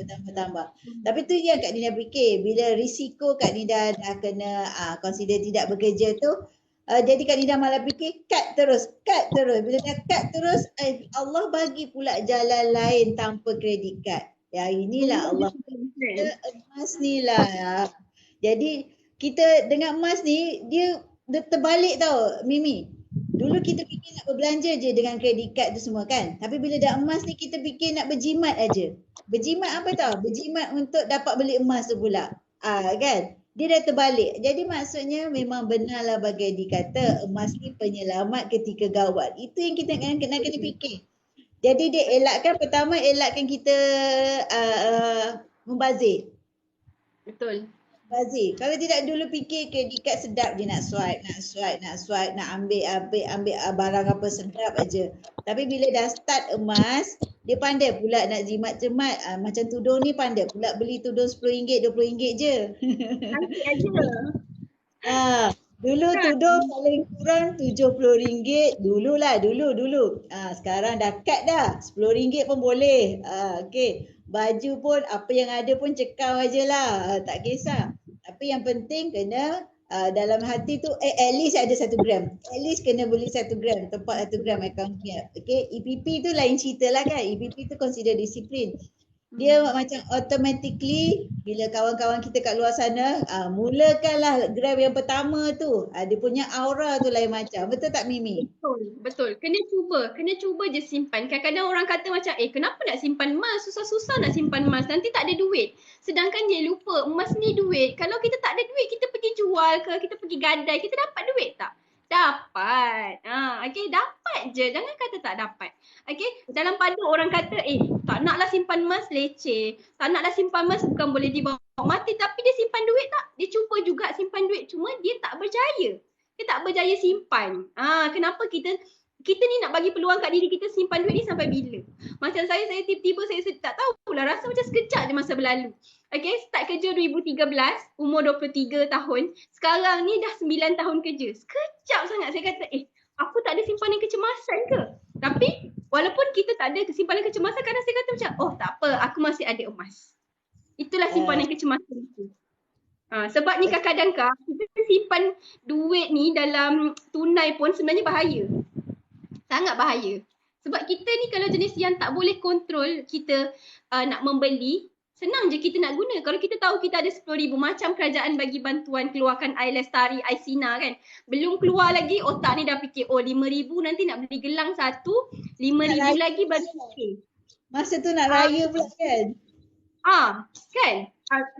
Tapi tu yang Kak Nida fikir. Bila risiko Kak Nida dah kena consider tidak bekerja tu, jadi Kak Nida malah fikir cut terus. Bila dah cut terus, Allah bagi pula jalan lain tanpa credit card. Ya inilah Allah. Emas ni lah. Jadi kita dengan emas ni dia terbalik tau Mimi. Dulu kita fikir nak berbelanja je dengan credit card tu semua kan. Tapi bila dah emas ni kita fikir nak berjimat aja. Berjimat apa tau? Berjimat untuk dapat beli emas tu pula. Kan? Dia dah terbalik. Jadi maksudnya memang benarlah bagai dikata emas ni penyelamat ketika gawat. Itu yang kita kena fikir. Jadi dia pertama elakkan kita membazir. Betul. Bazir. Kalau tidak dulu fikir credit card sedap je nak swipe, nak ambil barang apa sedap aja. Tapi bila dah start emas, dia pandai pula nak jimat-jemat. Macam tudung ni pandai pula beli tudung RM10, RM20 je. Nanti aja. Dulu tudung paling kurang RM70. Dulu. Sekarang dah cut dah. RM10 pun boleh. Okey. Baju pun apa yang ada pun cekau aje lah. Tak kisah. Tapi yang penting kena dalam hati tu at least ada 1 gram. At least kena beli 1 gram. Tempat 1 gram account punya. Okay. EPP tu lain cerita lah kan. EPP tu consider disiplin. Dia macam automatically bila kawan-kawan kita kat luar sana mulakanlah gram yang pertama tu. Dia punya aura tu lain macam. Betul tak Mimi? Betul. Kena cuba je simpan. Kadang-kadang orang kata macam kenapa nak simpan emas? Susah-susah nak simpan emas. Nanti tak ada duit. Sedangkan dia lupa emas ni duit. Kalau kita tak ada duit, kita pergi jual ke, kita pergi gadai, kita dapat duit tak? Dapat. Okay, dapat je. Jangan kata tak dapat. Okay, dalam pada orang kata tak naklah simpan emas leceh. Tak naklah simpan emas bukan boleh dibawa mati. Tapi dia simpan duit tak? Dia cuba juga simpan duit. Cuma dia tak berjaya. Dia tak berjaya simpan. Kenapa kita ni nak bagi peluang kat diri kita simpan duit ni sampai bila? Macam saya tiba-tiba saya tak tahu lah, rasa macam sekejap je masa berlalu. Okay, start kerja 2013, umur 23 tahun. Sekarang ni dah 9 tahun kerja. Sekejap sangat saya kata, aku tak ada simpanan kecemasan ke? Tapi walaupun kita tak ada simpanan kecemasan, kadang saya kata macam, tak apa, aku masih ada emas. Itulah simpanan kecemasan itu. Sebab ni kadang-kadang kita simpan duit ni dalam tunai pun sebenarnya bahaya. Sangat bahaya. Sebab kita ni kalau jenis yang tak boleh kontrol kita nak membeli, senang je kita nak guna. Kalau kita tahu kita ada 10,000, macam kerajaan bagi bantuan keluarkan air lestari, air Sina kan. Belum keluar lagi, otak ni dah fikir, 5,000 nanti nak beli gelang satu, 5,000 lagi baru okey. Masa tu nak raya pula kan? Kan?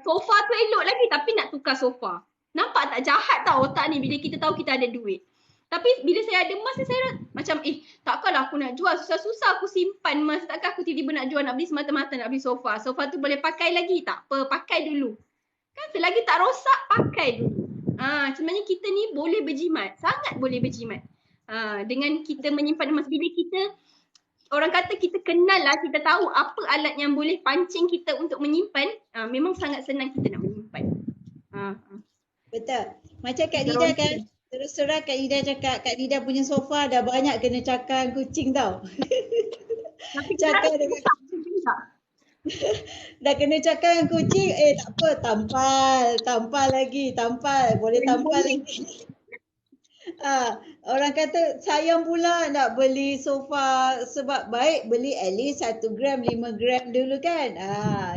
Sofa tu elok lagi tapi nak tukar sofa. Nampak tak jahat tau otak ni bila kita tahu kita ada duit. Tapi bila saya ada emas ni saya macam takkanlah aku nak jual, susah-susah aku simpan emas, takkan aku tiba-tiba nak jual, nak beli semata-mata nak beli sofa. Sofa tu boleh pakai lagi, tak apa, pakai dulu. Kan selagi tak rosak, pakai dulu. Sebenarnya kita ni boleh berjimat, sangat boleh berjimat. Dengan kita menyimpan emas, bila kita, orang kata kita kenal lah, kita tahu apa alat yang boleh pancing kita untuk menyimpan, memang sangat senang kita nak menyimpan. Betul. Macam Kak Nida kan, terus terang Kak Nida cakap, Kak Nida punya sofa dah banyak kena cakar kucing tau. Cakar dengan dah kena cakar dengan kucing, tak apa, tampal lagi, boleh tampal lagi. Orang kata sayang pula nak beli sofa, sebab baik beli at least 1 gram, 5 gram dulu kan.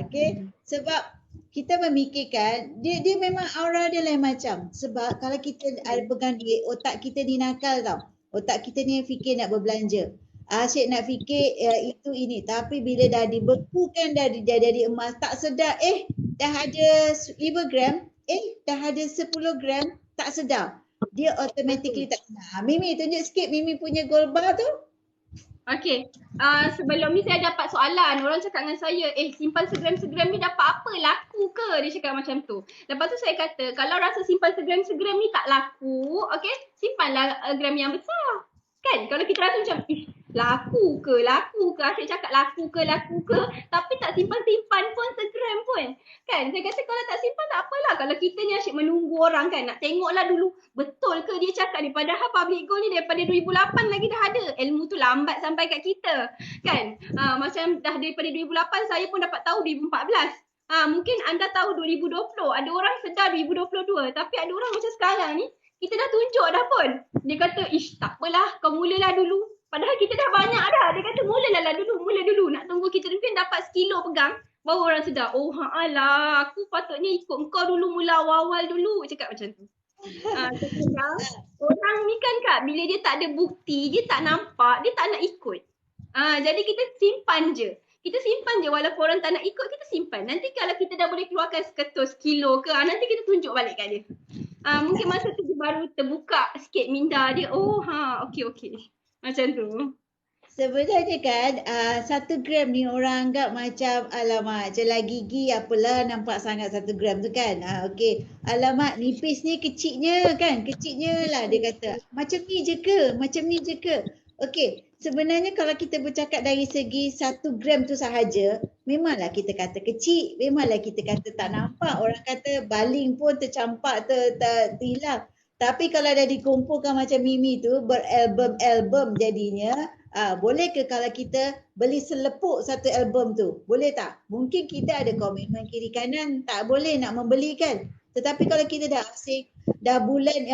Okay. Sebab kita memikirkan, dia memang aura dia lain macam. Sebab kalau kita ada pegang duit, otak kita ni nakal tau. Otak kita ni fikir nak berbelanja. Asyik nak fikir itu ini. Tapi bila dah dibekukan, dah jadi emas, tak sedar, dah ada 5 gram, dah ada 10 gram, tak sedar. Dia automatically tak sedar. Mimi, tunjuk sikit Mimi punya gold bar tu. Okay, sebelum ni saya dapat soalan, orang cakap dengan saya, simpan segram-segram ni dapat apa? Laku ke? Dia cakap macam tu. Lepas tu saya kata, kalau rasa simpan segram-segram ni tak laku, okay, simpanlah gram yang besar. Kan? Kalau kita rasa macam, laku ke? Asyik cakap laku ke? Tapi tak simpan-simpan pun segram pun. Kan? Saya kata kalau tak simpan tak apalah. Kalau kita ni asyik menunggu orang kan, nak tengoklah dulu betul ke dia cakap ni. Padahal public goal ni daripada 2008 lagi dah ada. Ilmu tu lambat sampai kat kita. Kan? Macam dah daripada 2008 saya pun dapat tahu 2014. Mungkin anda tahu 2020. Ada orang sedar 2022. Tapi ada orang macam sekarang ni, kita dah tunjuk dah pun. Dia kata, tak apalah, kau mulalah dulu. Padahal kita dah banyak dah. Dia kata, mula dulu. Nak tunggu kita mungkin dapat sekilo pegang, baru orang sedar, alah, aku patutnya ikut kau dulu, mula awal-awal dulu. Cakap macam tu. Orang ni kan Kak, bila dia tak ada bukti, dia tak nampak, dia tak nak ikut. Jadi kita simpan je. Walaupun orang tak nak ikut, kita simpan. Nanti kalau kita dah boleh keluarkan seketul, sekilo ke, nanti kita tunjuk balik kat dia. Mungkin masa tu dia baru terbuka sikit minda dia. Okey. Macam tu. Sebenarnya kan 1 gram ni orang anggap macam alamak celah gigi apalah nampak sangat 1 gram tu kan. Okey. Alamak nipis ni kecilnya lah dia kata. Macam ni je ke? Okey. Sebenarnya kalau kita bercakap dari segi 1 gram tu sahaja, memanglah kita kata kecil, memanglah kita kata tak nampak, orang kata baling pun tercampak, terhilang. Tapi kalau dah dikumpulkan macam Mimi tu, beralbum-album jadinya, boleh ke kalau kita beli selepuk satu album tu? Boleh tak? Mungkin kita ada komitmen kiri kanan, tak boleh nak membeli kan? Tetapi kalau kita dah asing, dah bulan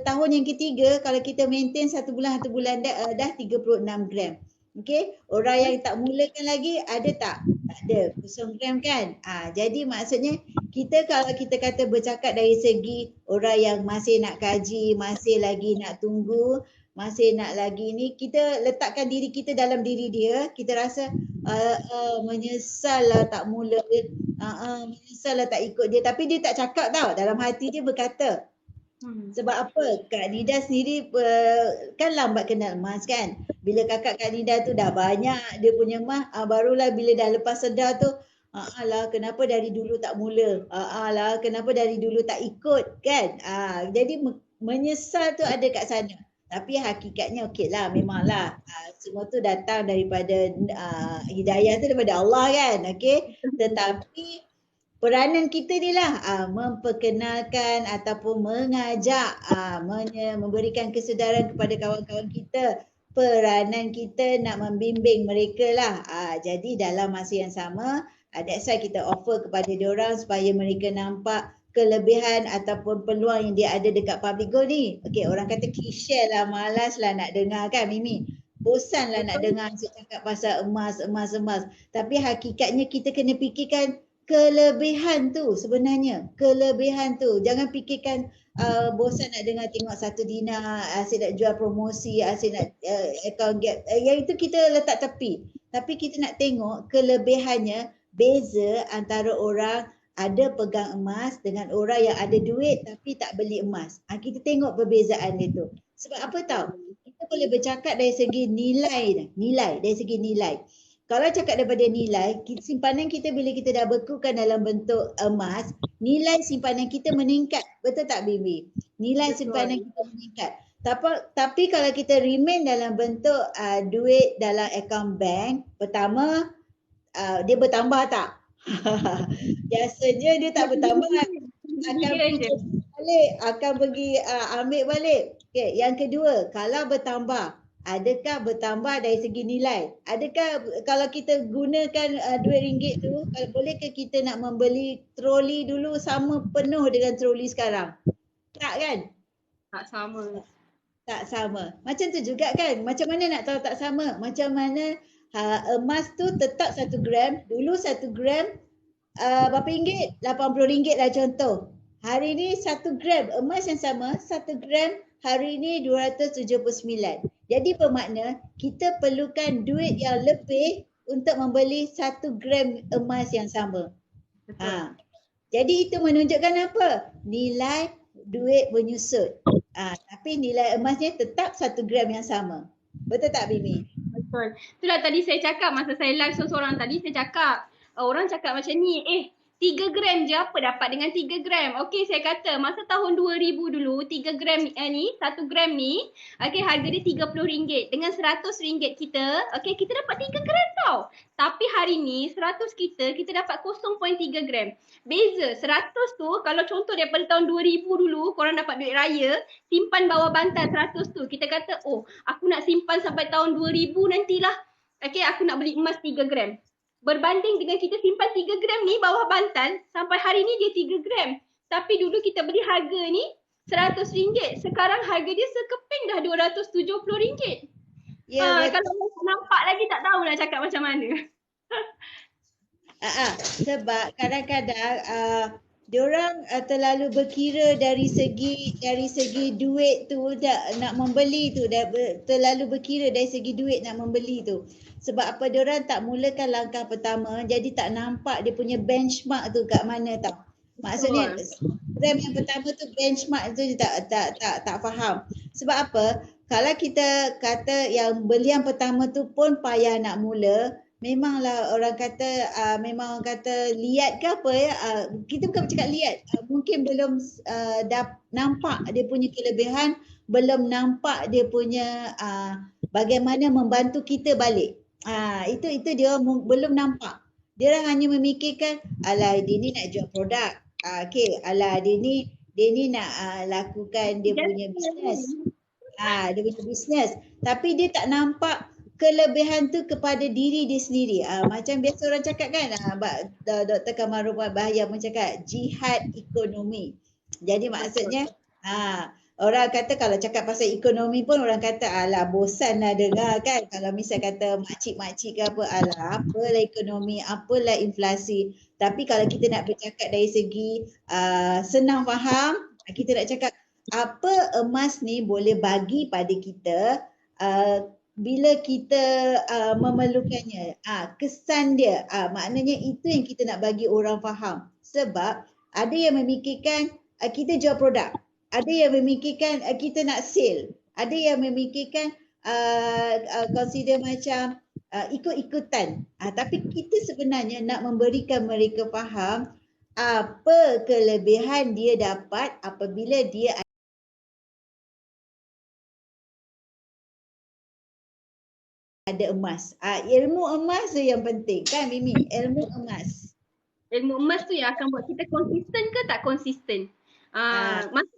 tahun yang ketiga, kalau kita maintain satu bulan dah 36 gram. Okey, orang yang tak mulakan lagi ada tak? Tak ada, 0 gram kan? Jadi maksudnya kita kalau kita kata bercakap dari segi orang yang masih nak kaji, masih lagi nak tunggu, masih nak lagi ni, kita letakkan diri kita dalam diri dia, kita rasa menyesal lah tak mula, menyesal lah tak ikut dia, tapi dia tak cakap tau, dalam hati dia berkata. Sebab apa? Kak Nida sendiri kan lambat kenal emas kan. Bila kakak Kak Nida tu dah banyak dia punya emas, barulah bila dah lepas sedar tu, alah kenapa dari dulu tak mula? Alah kenapa dari dulu tak ikut kan? Jadi menyesal tu ada kat sana. Tapi hakikatnya okeylah, memanglah semua tu datang daripada hidayah tu daripada Allah kan, okey. Tetapi peranan kita ni lah memperkenalkan ataupun mengajak, memberikan kesedaran kepada kawan-kawan kita. Peranan kita nak membimbing mereka lah. Jadi dalam masa yang sama, that's why kita offer kepada diorang supaya mereka nampak kelebihan ataupun peluang yang dia ada dekat Public Gold ni. Okey, orang kata klise lah, malas lah nak dengar kan Mimi. Bosan lah nak dengar saya cakap pasal emas. Tapi hakikatnya kita kena fikirkan kelebihan tu sebenarnya. Kelebihan tu. Jangan fikirkan bosan nak dengar tengok 1 dinar, asyik nak jual promosi, asyik nak account gap. Yang itu kita letak tepi. Tapi kita nak tengok kelebihannya, beza antara orang ada pegang emas dengan orang yang ada duit tapi tak beli emas. Kita tengok perbezaan dia tu. Sebab apa tahu? Kita boleh bercakap dari segi nilai. Dari segi nilai. Kalau cakap daripada nilai, simpanan kita bila kita dah bekukan dalam bentuk emas, nilai simpanan kita meningkat. Betul tak Bibi? Nilai simpanan kita meningkat. Tapi kalau kita remain dalam bentuk duit dalam akaun bank, pertama dia bertambah tak? Biasanya dia tak bertambah, akan pergi balik, akan pergi ambil balik. Okay. Yang kedua, kalau bertambah, adakah bertambah dari segi nilai? Adakah kalau kita gunakan RM2 tu, bolehkah kita nak membeli troli dulu sama penuh dengan troli sekarang? Tak kan? Tak sama. Tak sama. Macam tu juga kan? Macam mana nak tahu tak sama? Macam mana emas tu tetap 1 gram. Dulu 1 gram berapa ringgit? RM80 lah contoh. Hari ni 1 gram emas yang sama, 1 gram hari ni 279. Jadi bermakna kita perlukan duit yang lebih untuk membeli 1 gram emas yang sama. Jadi itu menunjukkan apa? Nilai duit menyusut. Tapi nilai emasnya tetap 1 gram yang sama. Betul tak Bimi? Betul. Itulah tadi saya cakap masa saya live seorang tadi saya cakap. Orang cakap macam ni, 3 gram je apa dapat dengan 3 gram? Okey, saya kata masa tahun 2000 dulu 3 gram ni, 1 gram ni, okey harga dia RM30. Dengan RM100 kita, okey kita dapat 3 gram tau. Tapi hari ni 100 kita dapat 0.3 gram. Beza 100 tu kalau contoh daripada tahun 2000 dulu korang dapat duit raya, simpan bawah bantal 100 tu. Kita kata, aku nak simpan sampai tahun 2000 nantilah. Okey, aku nak beli emas 3 gram. Berbanding dengan kita simpan 3 gram ni bawah bantal, sampai hari ni dia 3 gram. Tapi dulu kita beli harga ni RM100. Sekarang harga dia sekeping dah RM270. Kalau nampak lagi tak tahu nak cakap macam mana. Sebab kadang-kadang diorang terlalu berkira dari segi duit tu nak membeli tu, terlalu berkira dari segi duit nak membeli tu. Sebab apa diorang tak mulakan langkah pertama, jadi tak nampak dia punya benchmark tu kat mana tau. Maksudnya gram yang pertama tu benchmark tu dia tak faham. Sebab apa? Kalau kita kata yang belian pertama tu pun payah nak mula, memanglah orang kata liat ke apa ya, kita bukan bercakap liat, mungkin belum nampak dia punya kelebihan, belum nampak dia punya bagaimana membantu kita balik. Itu dia belum nampak. Dia hanya memikirkan alah dia ni nak jual produk. Alah dia ni nak lakukan dia punya bisnes. Dia punya bisnes. Tapi dia tak nampak kelebihan tu kepada diri dia sendiri. Macam biasa orang cakap kan, Dr. Kamarul Bahaya pun cakap jihad ekonomi. Jadi maksudnya orang kata kalau cakap pasal ekonomi pun orang kata alah bosan lah dengar kan. Kalau misal kata makcik-makcik ke apa, alah apalah ekonomi, apalah inflasi. Tapi kalau kita nak bercakap dari segi senang faham, kita nak cakap apa emas ni boleh bagi pada kita bila kita memerlukannya. Kesan dia, maknanya itu yang kita nak bagi orang faham. Sebab ada yang memikirkan kita jual produk. Ada yang memikirkan kita nak sale. Ada yang memikirkan consider macam ikut-ikutan. Tapi kita sebenarnya nak memberikan mereka faham apa kelebihan dia dapat apabila dia ada emas. Ilmu emas tu yang penting kan Mimi? Ilmu emas. Ilmu emas tu yang akan buat kita konsisten ke tak konsisten. Masa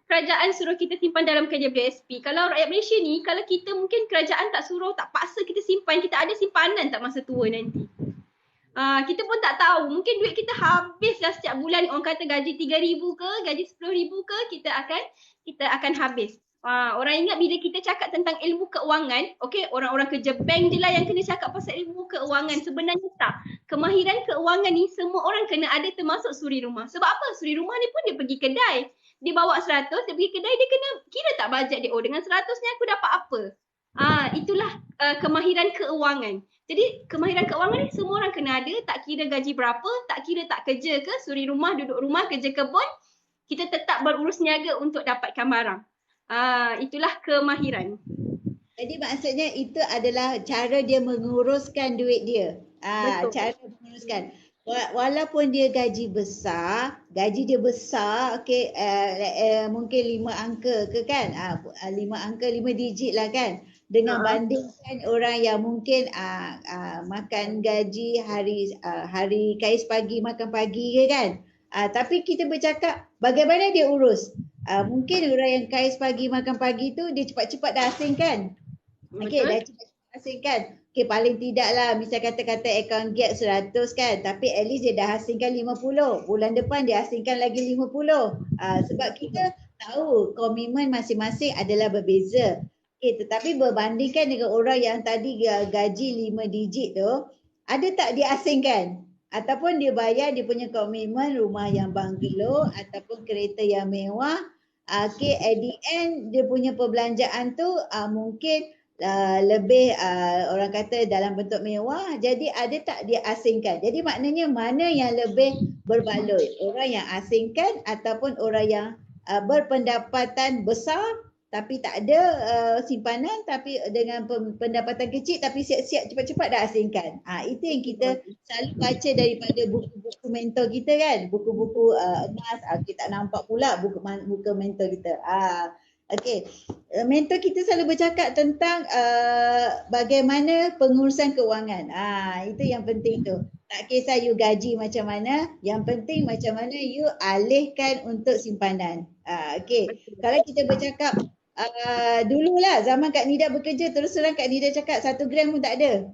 kerajaan suruh kita simpan dalam KJBSP. Kalau rakyat Malaysia ni, kalau kita mungkin kerajaan tak suruh, tak paksa kita simpan, kita ada simpanan tak masa tua nanti. Kita pun tak tahu. Mungkin duit kita habis lah setiap bulan. Orang kata gaji 3,000 ke, gaji 10,000 ke, kita akan habis. Orang ingat bila kita cakap tentang ilmu keuangan, okay, orang-orang kerja bank je lah yang kena cakap pasal ilmu keuangan. Sebenarnya tak. Kemahiran keuangan ni semua orang kena ada, termasuk suri rumah. Sebab apa? Suri rumah ni pun dia pergi kedai. Dia bawa 100, dia pergi kedai, dia kena kira tak bajet dia. Oh, dengan 100 ni aku dapat apa? Itulah kemahiran keuangan. Jadi kemahiran keuangan ni semua orang kena ada, tak kira gaji berapa, tak kira tak kerja ke, suri rumah, duduk rumah, kerja kebun, kita tetap berurus niaga untuk dapatkan barang. Itulah kemahiran. Jadi maksudnya itu adalah cara dia menguruskan duit dia. Cara menguruskan. Walaupun dia gaji dia besar, okay, mungkin 5 angka ke kan? 5 angka, 5 digit lah kan? Dengan bandingkan orang yang mungkin makan gaji hari kais pagi makan pagi ke kan? Tapi kita bercakap bagaimana dia urus. Mungkin orang yang kais pagi makan pagi tu dia cepat-cepat dah asingkan. Okey, dah cepat-cepat asingkan. Okey, paling tidak lah misal kata-kata account gap 100 kan, tapi at least dia dah asingkan 50. Bulan depan dia asingkan lagi 50. Sebab kita tahu komitmen masing-masing adalah berbeza. Okey, tetapi berbandingkan dengan orang yang tadi gaji 5 digit tu, ada tak dia asingkan? Ataupun dia bayar dia punya komitmen rumah yang banglo ataupun kereta yang mewah. Okay, at the end dia punya perbelanjaan tu mungkin lebih orang kata dalam bentuk mewah. Jadi ada tak dia asingkan? Jadi maknanya mana yang lebih berbaloi? Orang yang asingkan ataupun orang yang berpendapatan besar tapi tak ada simpanan, tapi dengan pendapatan kecil tapi siap-siap cepat-cepat dah asingkan. Itu yang kita selalu baca daripada buku-buku mentor kita kan, buku-buku emas. Kita tak nampak pula buku mentor kita. Okey, mentor kita selalu bercakap tentang bagaimana pengurusan keuangan. Itu yang penting tu. Tak kisah you gaji macam mana, yang penting macam mana you alihkan untuk simpanan. Okey, kalau kita bercakap dululah zaman Kak Nida bekerja, terus terang Kak Nida cakap 1 gram pun tak ada.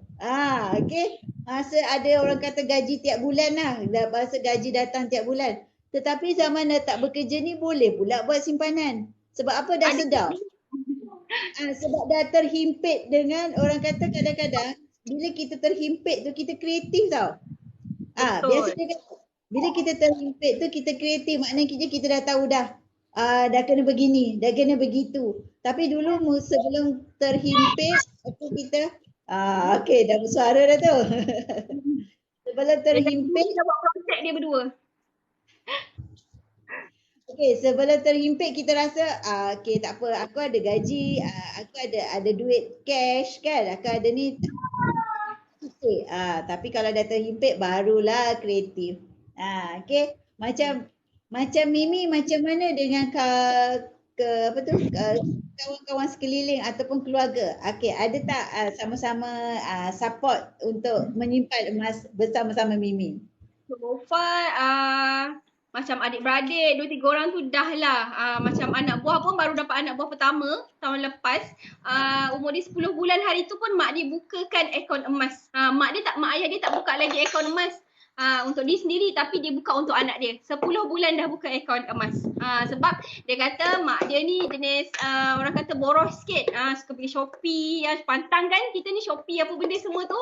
Okey, masa ada orang kata gaji tiap bulan lah, masa gaji datang tiap bulan. Tetapi zaman dah tak bekerja ni boleh pula buat simpanan. Sebab apa? Dah sedar. Sebab dah terhimpit dengan orang kata kadang-kadang bila kita terhimpit tu kita kreatif tau. Biasanya bila kita terhimpit tu kita kreatif, maknanya kita dah tahu dah. Dah kena begini, dah kena begitu. Tapi dulu sebelum terhimpit kita okey dah bersuara dah tu. Sebelum terhimpit kita buat projek dia berdua. Okey, sebelum terhimpit kita rasa okey tak apa, aku ada gaji, aku ada duit cash kan, aku ada ni. Okey, tapi kalau dah terhimpit barulah kreatif. Okey, macam Mimi, macam mana dengan kawan-kawan sekeliling ataupun keluarga? Okey, ada tak sama-sama support untuk menyimpan emas bersama-sama Mimi? So far macam adik-beradik 2-3 orang tu dah lah. Macam anak buah pun baru dapat anak buah pertama tahun lepas. Umur dia 10 bulan hari tu pun mak dia bukakan akaun emas. Mak ayah dia tak buka lagi akaun emas untuk dia sendiri, tapi dia buka untuk anak dia. 10 bulan dah buka akaun emas. Sebab dia kata mak dia ni jenis orang kata boros sikit. Suka pergi Shopee, pantang kan kita ni Shopee apa benda semua tu.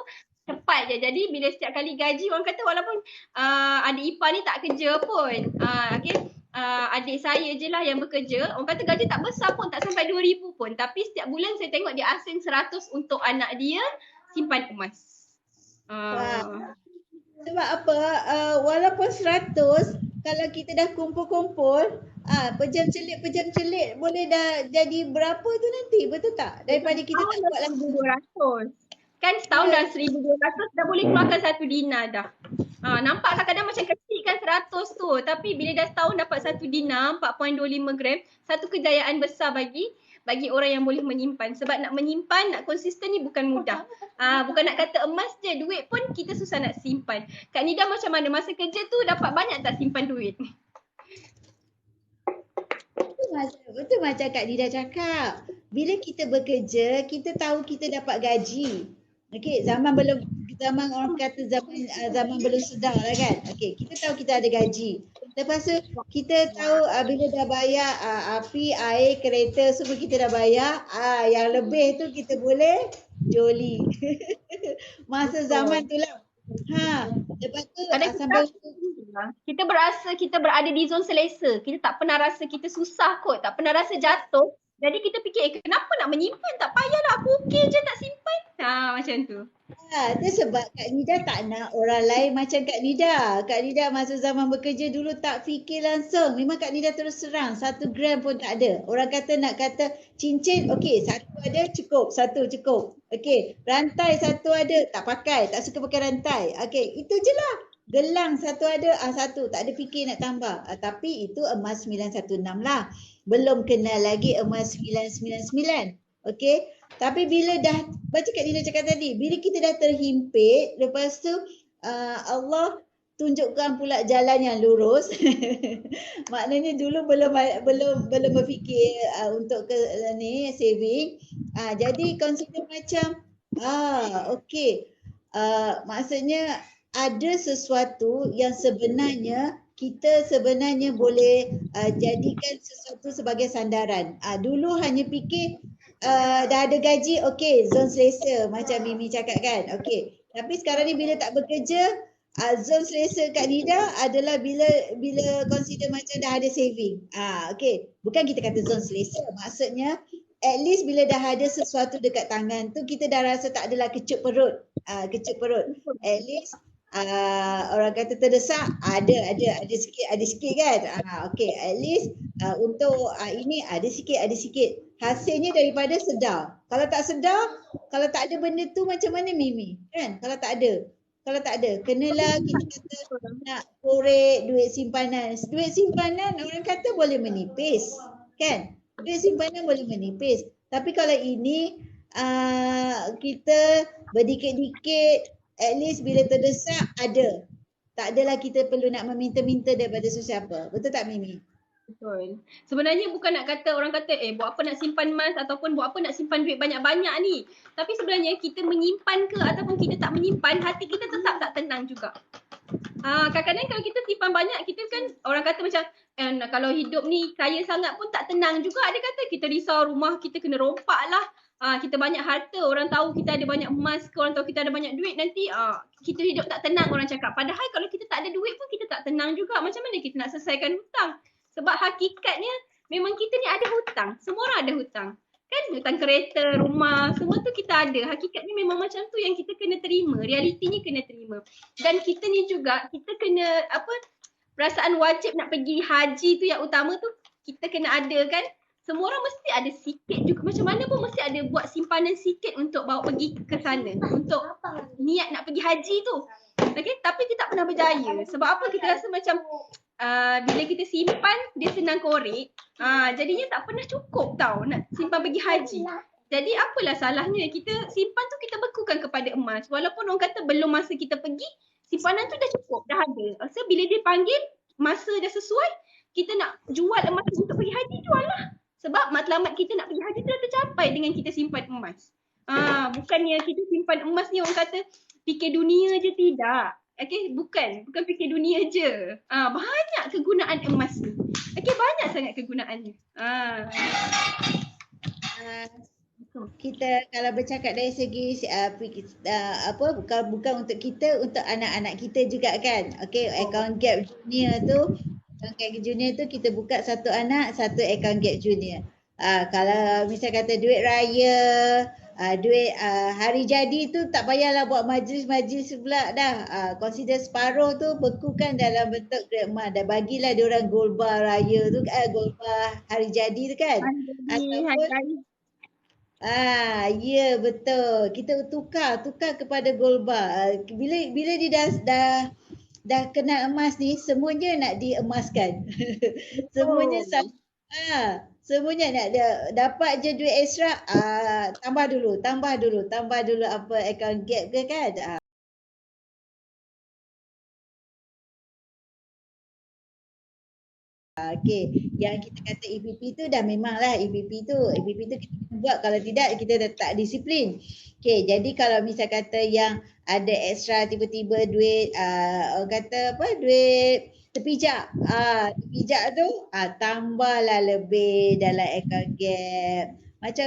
Cepat je. Jadi bila setiap kali gaji, orang kata walaupun adik ipar ni tak kerja pun. Adik saya je lah yang bekerja. Orang kata gaji tak besar pun, tak sampai 2,000 pun. Tapi setiap bulan saya tengok dia asing 100 untuk anak dia simpan emas. Sebab apa? Walaupun 100, kalau kita dah kumpul-kumpul, pejam celik boleh dah jadi berapa tu nanti, betul tak? Daripada kita tak buat lagi 200. Kan setahun dah 1,200 dah boleh keluarkan 1 dinar dah. Nampak kadang-kadang macam kecil kan 100 tu. Tapi bila dah setahun dapat 1 dinar, 4.25 gram, satu kejayaan besar bagi bagi orang yang boleh menyimpan. Sebab nak menyimpan, nak konsisten ni bukan mudah. Bukan nak kata emas je, duit pun kita susah nak simpan. Kak Nida macam mana? Masa kerja tu dapat banyak tak simpan duit? Betul macam Kak Nida cakap. Bila kita bekerja, kita tahu kita dapat gaji. Okey, zaman orang kata zaman belum sedar lah kan. Okey, kita tahu kita ada gaji. Lepas tu kita tahu bila dah bayar api, air, kereta semua kita dah bayar, yang lebih tu kita boleh joli. Masa zaman tu lah. Lepas tu sampai kita berasa kita berada di zon selesa. Kita tak pernah rasa kita susah kot, tak pernah rasa jatuh. Jadi kita fikir, kenapa nak menyimpan? Tak payahlah, aku okey je nak simpan. Macam tu. Itu sebab Kak Nida tak nak orang lain macam Kak Nida. Kak Nida masa zaman bekerja dulu tak fikir langsung. Memang Kak Nida terus serang, 1 gram pun tak ada. Orang nak kata cincin, okey, 1 ada cukup, 1 cukup. Okey, rantai 1 ada, tak pakai, tak suka pakai rantai. Okey, itu je lah. Gelang 1 ada, 1, tak ada fikir nak tambah. Tapi itu emas 916 lah. Belum kenal lagi emas 999. Okey. Tapi bila dah, baca Kak Nida cakap tadi, bila kita dah terhimpit, lepas tu Allah tunjukkan pula jalan yang lurus. Maknanya dulu belum berfikir untuk saving. Jadi consider macam okey. Maksudnya ada sesuatu yang sebenarnya kita boleh jadikan sesuatu sebagai sandaran. Dulu hanya fikir dah ada gaji, okey, zon selesa macam Mimi cakap kan. Okey. Tapi sekarang ni bila tak bekerja, zon selesa Kak Nida adalah bila consider macam dah ada saving. Okey. Bukan kita kata zon selesa, maksudnya at least bila dah ada sesuatu dekat tangan tu kita dah rasa tak adalah kecut perut. Kecut perut. At least orang kata terdesak, ada sikit kan. Okey, at least untuk ini ada sikit. Hasilnya daripada sedar. Kalau tak sedar, kalau tak ada benda tu macam mana Mimi? Kan? Kalau tak ada, kenalah kita kata nak korek duit simpanan. Duit simpanan orang kata boleh menipis. Kan? Duit simpanan boleh menipis. Tapi kalau ini kita berdikit-dikit, at least bila terdesak ada. Tak adalah kita perlu nak meminta-minta daripada sesiapa. Betul tak Mimi? Betul. Sebenarnya bukan nak kata orang kata buat apa nak simpan emas ataupun buat apa nak simpan duit banyak-banyak ni. Tapi sebenarnya kita menyimpan ke ataupun kita tak menyimpan, hati kita tetap tak tenang juga. Kadang-kadang kalau kita simpan banyak, kita kan orang kata macam kalau hidup ni kaya sangat pun tak tenang juga. Ada kata kita risau rumah kita kena rompak lah. Kita banyak harta, orang tahu kita ada banyak emas ke, orang tahu kita ada banyak duit, nanti kita hidup tak tenang orang cakap. Padahal kalau kita tak ada duit pun kita tak tenang juga. Macam mana kita nak selesaikan hutang? Sebab hakikatnya memang kita ni ada hutang. Semua orang ada hutang. Kan hutang kereta, rumah, semua tu kita ada. Hakikatnya memang macam tu yang kita kena terima. Realitinya kena terima. Dan kita ni juga, kita kena perasaan wajib nak pergi haji tu yang utama tu kita kena ada kan. Semua orang mesti ada sikit juga. Macam mana pun mesti ada buat simpanan sikit untuk bawa pergi ke sana. Untuk niat nak pergi haji tu. Okay? Tapi kita tak pernah berjaya. Sebab apa? Kita rasa macam bila kita simpan, dia senang korek. Jadinya tak pernah cukup tau nak simpan pergi haji. Jadi apalah salahnya kita simpan tu, kita bekukan kepada emas. Walaupun orang kata belum masa kita pergi, simpanan tu dah cukup, dah ada. So bila dia panggil, masa dah sesuai, kita nak jual emas untuk pergi haji, jual lah. Sebab matlamat kita nak pergi haji tu dah tercapai dengan kita simpan emas. Bukannya kita simpan emas ni orang kata fikir dunia je, tidak. Okay, bukan fikir dunia je. Banyak kegunaan emas ni. Okay, banyak sangat kegunaannya. Kita kalau bercakap dari segi bukan untuk kita, untuk anak-anak kita juga kan. Okay, account gap junior tu kita buka satu anak, satu account gap junior. Kalau misal kata duit raya, duit hari jadi tu tak payahlah buat majlis-majlis pula dah. Consider separuh tu bekukan dalam bentuk grab emas. Dah bagilah diorang gold bar raya tu, gold bar hari jadi tu kan. Ataupun ya betul. Kita tukar kepada gold bar. Bila dia dah kenal emas ni, semuanya nak diemaskan. Semuanya Semuanya nak dapat je duit extra, tambah dulu apa account gap ke kan. Okey, yang kita kata EPP tu dah memanglah EPP tu kita kena buat, kalau tidak kita dah tak disiplin. Okey, jadi kalau misal kata yang ada extra tiba-tiba duit orang kata apa, duit terpijak. Terpijak tu tambahlah lebih dalam account gap. Macam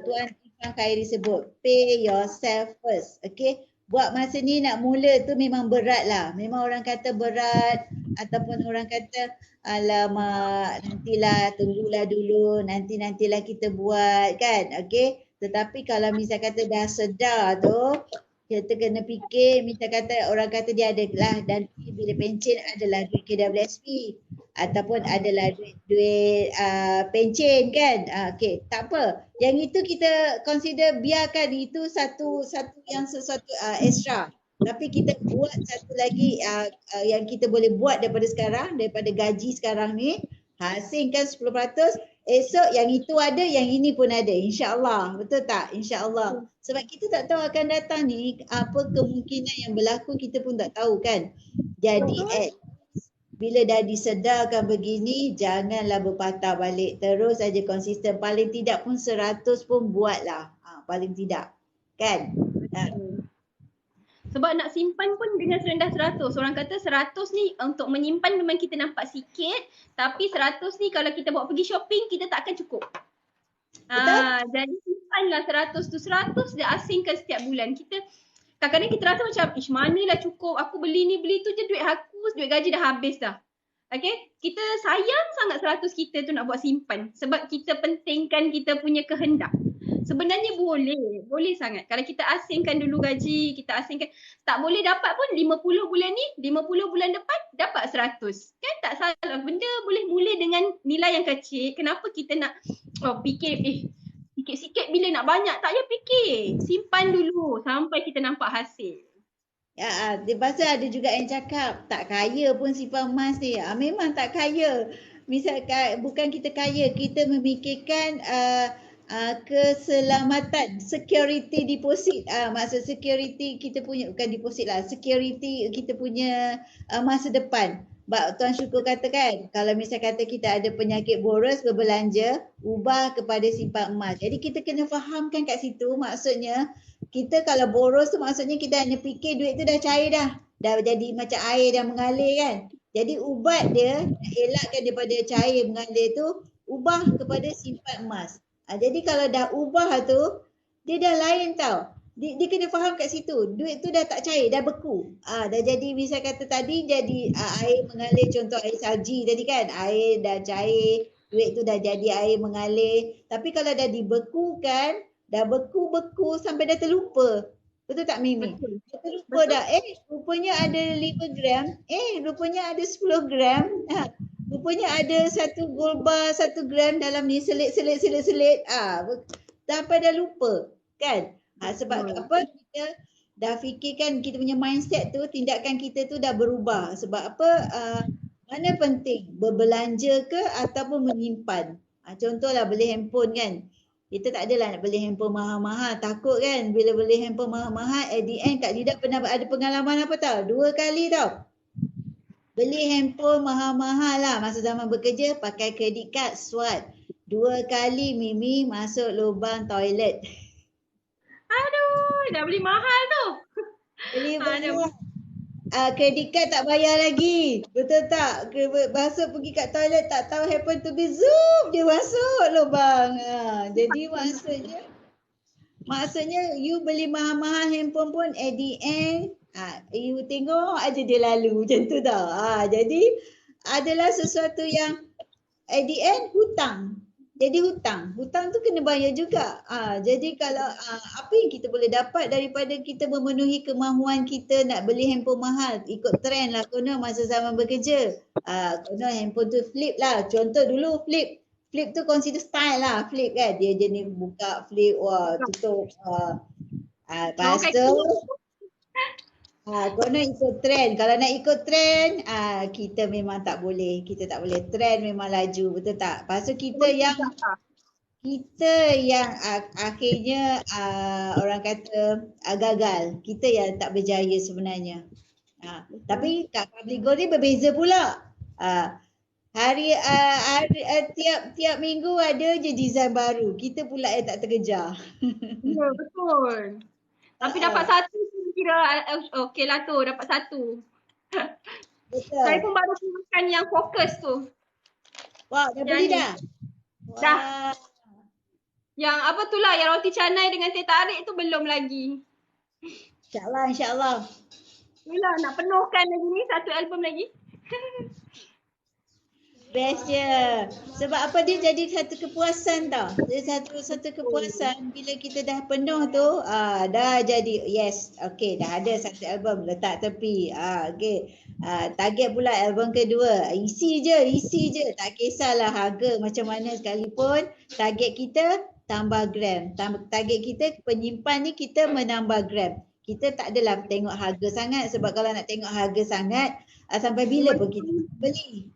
Tuan Ifan Khairi sebut, pay yourself first. Okey, buat masa ni nak mula tu memang berat lah. Memang orang kata berat ataupun orang kata alamak, nantilah, tunggulah dulu, nantilah kita buat kan. Okey. Tetapi kalau misal kata dah sedar tu, kita kena fikir, misal kata orang kata dia adalah dan bila pencen adalah duit KWSP ataupun adalah duit pencen kan. Okey, tak apa. Yang itu kita consider, biarkan itu satu sesuatu extra. Tapi kita buat satu lagi yang kita boleh buat daripada sekarang, daripada gaji sekarang ni, hasilkan 10%, esok yang itu ada, yang ini pun ada, insya-Allah. Betul tak? Insya-Allah. Sebab kita tak tahu akan datang ni apa kemungkinan yang berlaku, kita pun tak tahu kan. Jadi bila dah disedarkan begini, janganlah berpatah balik, terus saja konsisten. Paling tidak pun 100 pun buatlah. Paling tidak. Kan? Sebab nak simpan pun dengan serendah 100. Orang kata 100 ni untuk menyimpan memang kita nampak sikit. Tapi 100 ni kalau kita bawa pergi shopping, kita tak akan cukup. Jadi simpanlah 100 tu. 100 dia asingkan setiap bulan. Kita kadang-kadang kita rasa macam, manalah cukup. Aku beli ni, beli tu je, duit aku, duit gaji dah habis dah. Okay, kita sayang sangat 100 kita tu nak buat simpan. Sebab kita pentingkan kita punya kehendak. Sebenarnya boleh sangat. Kalau kita asingkan dulu gaji, kita asingkan, tak boleh dapat pun 50 bulan ni, 50 bulan depan dapat 100. Kan tak salah. Benda boleh mula dengan nilai yang kecil. Kenapa kita nak fikir, sikit-sikit bila nak banyak? Tak payah fikir. Simpan dulu sampai kita nampak hasil. Lepas tu ada juga yang cakap, tak kaya pun simpan emas ni. Memang tak kaya. Misalkan bukan kita kaya, kita memikirkan keselamatan, security deposit. Maksud security kita punya, bukan deposit lah, security kita punya masa depan. Tuan Syukur katakan, kalau misal kata kita ada penyakit boros, berbelanja, ubah kepada simpan emas. Jadi kita kena fahamkan kat situ, maksudnya kita kalau boros tu maksudnya kita hanya fikir duit tu dah cair dah. Dah jadi macam air dah mengalir kan. Jadi ubat dia, elakkan daripada cair mengalir tu, ubah kepada simpan emas. Jadi kalau dah ubah tu, dia dah lain tau. Dia kena faham kat situ. Duit tu dah tak cair, dah beku. Dah jadi, misal kata tadi jadi air mengalir, contoh air salji tadi kan. Air dah cair, duit tu dah jadi air mengalir. Tapi kalau dah dibekukan, dah beku-beku sampai dah terlupa. Betul tak Mimi? Betul. Terlupa dah. Rupanya ada 5 gram. Rupanya ada 10 gram. Rupanya ada satu gold bar 1 gram dalam ni, selit. Sampai dah lupa kan. Sebab apa, kita dah fikirkan kita punya mindset tu, tindakan kita tu dah berubah. Sebab apa, mana penting, berbelanja ke ataupun menyimpan. Contohlah beli handphone kan. Kita tak adalah nak beli handphone mahal-mahal. Takut kan bila beli handphone mahal-mahal, at the end Kak Lida pernah ada pengalaman apa tau? 2 kali tau. Beli handphone mahal-mahal lah masa zaman bekerja, pakai credit card, swipe. 2 kali Mimi masuk lubang toilet. Aduh, dah beli mahal tu. Beli mahal. Credit card tak bayar lagi. Betul tak? Masuk pergi kat toilet, tak tahu happen to be zoom, dia masuk lubang. Jadi maksudnya you beli mahal-mahal handphone pun at the end you tengok aja dia lalu macam tu tau. Jadi adalah sesuatu yang at the end hutang. Jadi hutang tu kena bayar juga. Jadi kalau apa yang kita boleh dapat daripada kita memenuhi kemahuan kita nak beli handphone mahal, ikut trend lah konon masa zaman bekerja. Konon handphone tu flip lah. Contoh dulu flip tu consider style lah, flip kan. Dia jenis buka flip, tutup. Lepas tu Konon ikut trend. Kalau nak ikut trend, kita memang tak boleh. Kita tak boleh. Trend memang laju, betul tak? Lepas tu kita yang akhirnya orang kata gagal. Kita yang tak berjaya sebenarnya. Tapi kat public goal ni berbeza pula. Tiap minggu ada je design baru. Kita pula yang tak terkejar. Ya, betul. Tapi dapat satu pun kira okey lah tu, dapat satu. Betul. Saya pun baru makan yang fokus tu. Wah, dah beli dah? Dah. Yang apa tu lah, yang roti canai dengan teh tarik tu belum lagi. InsyaAllah, insyaAllah. Itulah, nak penuhkan lagi ni, satu album lagi. Best je. Sebab apa, dia jadi satu kepuasan tau. Dia satu kepuasan bila kita dah penuh tu, dah jadi yes, okey, dah ada satu album letak tepi. Okey. Target pula album kedua. Isi je. Tak kisahlah harga macam mana sekalipun. Target kita tambah gram. Target kita penyimpan ni kita menambah gram. Kita tak adalah tengok harga sangat sebab kalau nak tengok harga sangat sampai bila pun kita beli.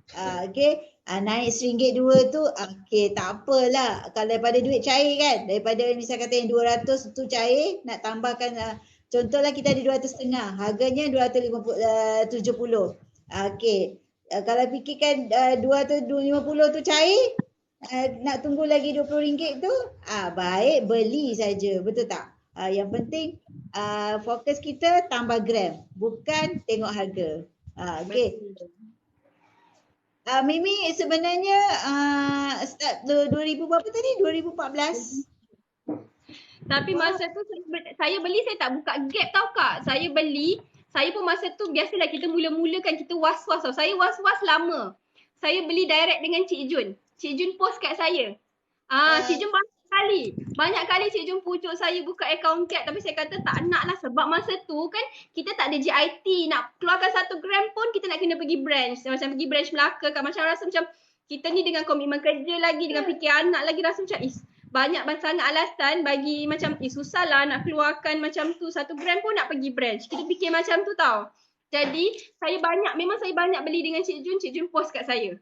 Okey. Naik RM1 dua tu okey tak apalah. Kalau daripada duit cair kan, daripada misal kata yang 200 tu cair nak tambahkan contohlah kita ada 200.5, harganya 270. Okey. Kalau fikirkan 250 tu cair, nak tunggu lagi RM20 tu, baik beli saja, betul tak? Yang penting fokus kita tambah gram, bukan tengok harga. Okey. Mimi sebenarnya start 2000 berapa tadi? 2014. Tapi masa tu saya beli, saya tak buka gap tau Kak. Saya beli, saya pun masa tu biasalah kita mula-mula kan kita was-was tau. Saya was-was lama. Saya beli direct dengan Cik Jun. Cik Jun post kat saya. Cik Jun banyak kali Cik Jun pucuk saya buka akaun Gap, tapi saya kata tak nak lah sebab masa tu kan kita tak ada JIT, nak keluarkan 1 gram pun kita nak kena pergi branch. Macam pergi branch Melaka kan, macam rasa macam kita ni dengan komitmen kerja lagi, dengan fikir anak lagi, rasa macam banyak sangat alasan bagi macam susah lah nak keluarkan macam tu 1 gram pun nak pergi branch. Kita fikir macam tu tau. Jadi memang saya banyak beli dengan Cik Jun post kat saya.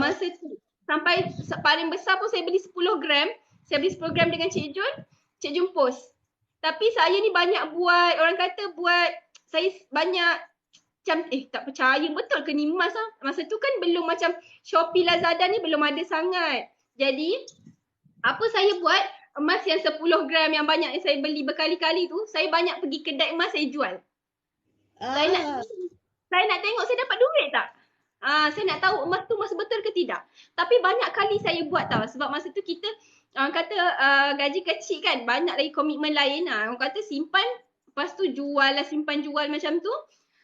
Masa tu sampai paling besar pun saya beli 10 gram. Saya beli 10 gram dengan Cik Jun post. Tapi saya ni banyak buat, orang kata saya banyak macam tak percaya betul ke ni emas lah. Masa tu kan belum macam Shopee, Lazada ni belum ada sangat. Jadi apa saya buat, emas yang 10 gram yang banyak yang saya beli berkali-kali tu, saya banyak pergi kedai emas saya jual. Saya nak tengok saya dapat duit tak? Saya nak tahu emas tu masa betul ke tidak. Tapi banyak kali saya buat tau. Sebab masa tu kita orang kata gaji kecil kan. Banyak lagi komitmen lain. Orang kata simpan. Lepas tu jual lah, simpan jual macam tu.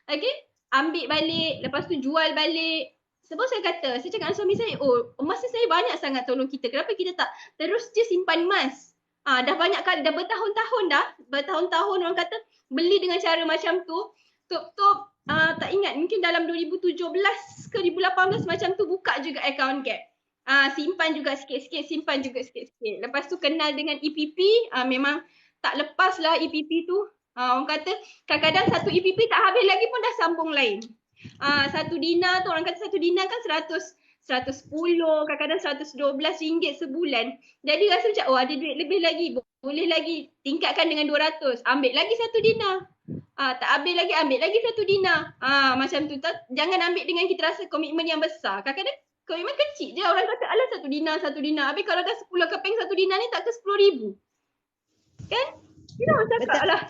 Okay. Ambil balik. Lepas tu jual balik. Sebab saya kata, saya cakap dengan suami saya, emas ni saya banyak sangat tolong kita. Kenapa kita tak terus je simpan emas? Dah banyak kali, dah bertahun-tahun dah. Bertahun-tahun orang kata beli dengan cara macam tu. Top tak ingat, mungkin dalam 2017 ke 2018 macam tu buka juga akaun Gap. Simpan juga sikit-sikit, simpan juga sikit-sikit. Lepas tu kenal dengan EPP, memang tak lepas lah EPP tu. Orang kata kadang-kadang satu EPP tak habis lagi pun dah sambung lain. Satu dinar tu, orang kata satu dinar kan 110, kadang-kadang RM112 sebulan. Jadi rasa macam ada duit lebih lagi, boleh lagi tingkatkan dengan 200, ambil lagi satu dinar. Tak habis lagi, ambil lagi satu dinar. Macam tu. Jangan ambil dengan kita rasa komitmen yang besar. Kadang-kadang komitmen kecil je. Orang kata alah satu dinar. Habis kalau dah 10 keping satu dinar ni tak ke 10,000. Kan? Kita orang cakap alah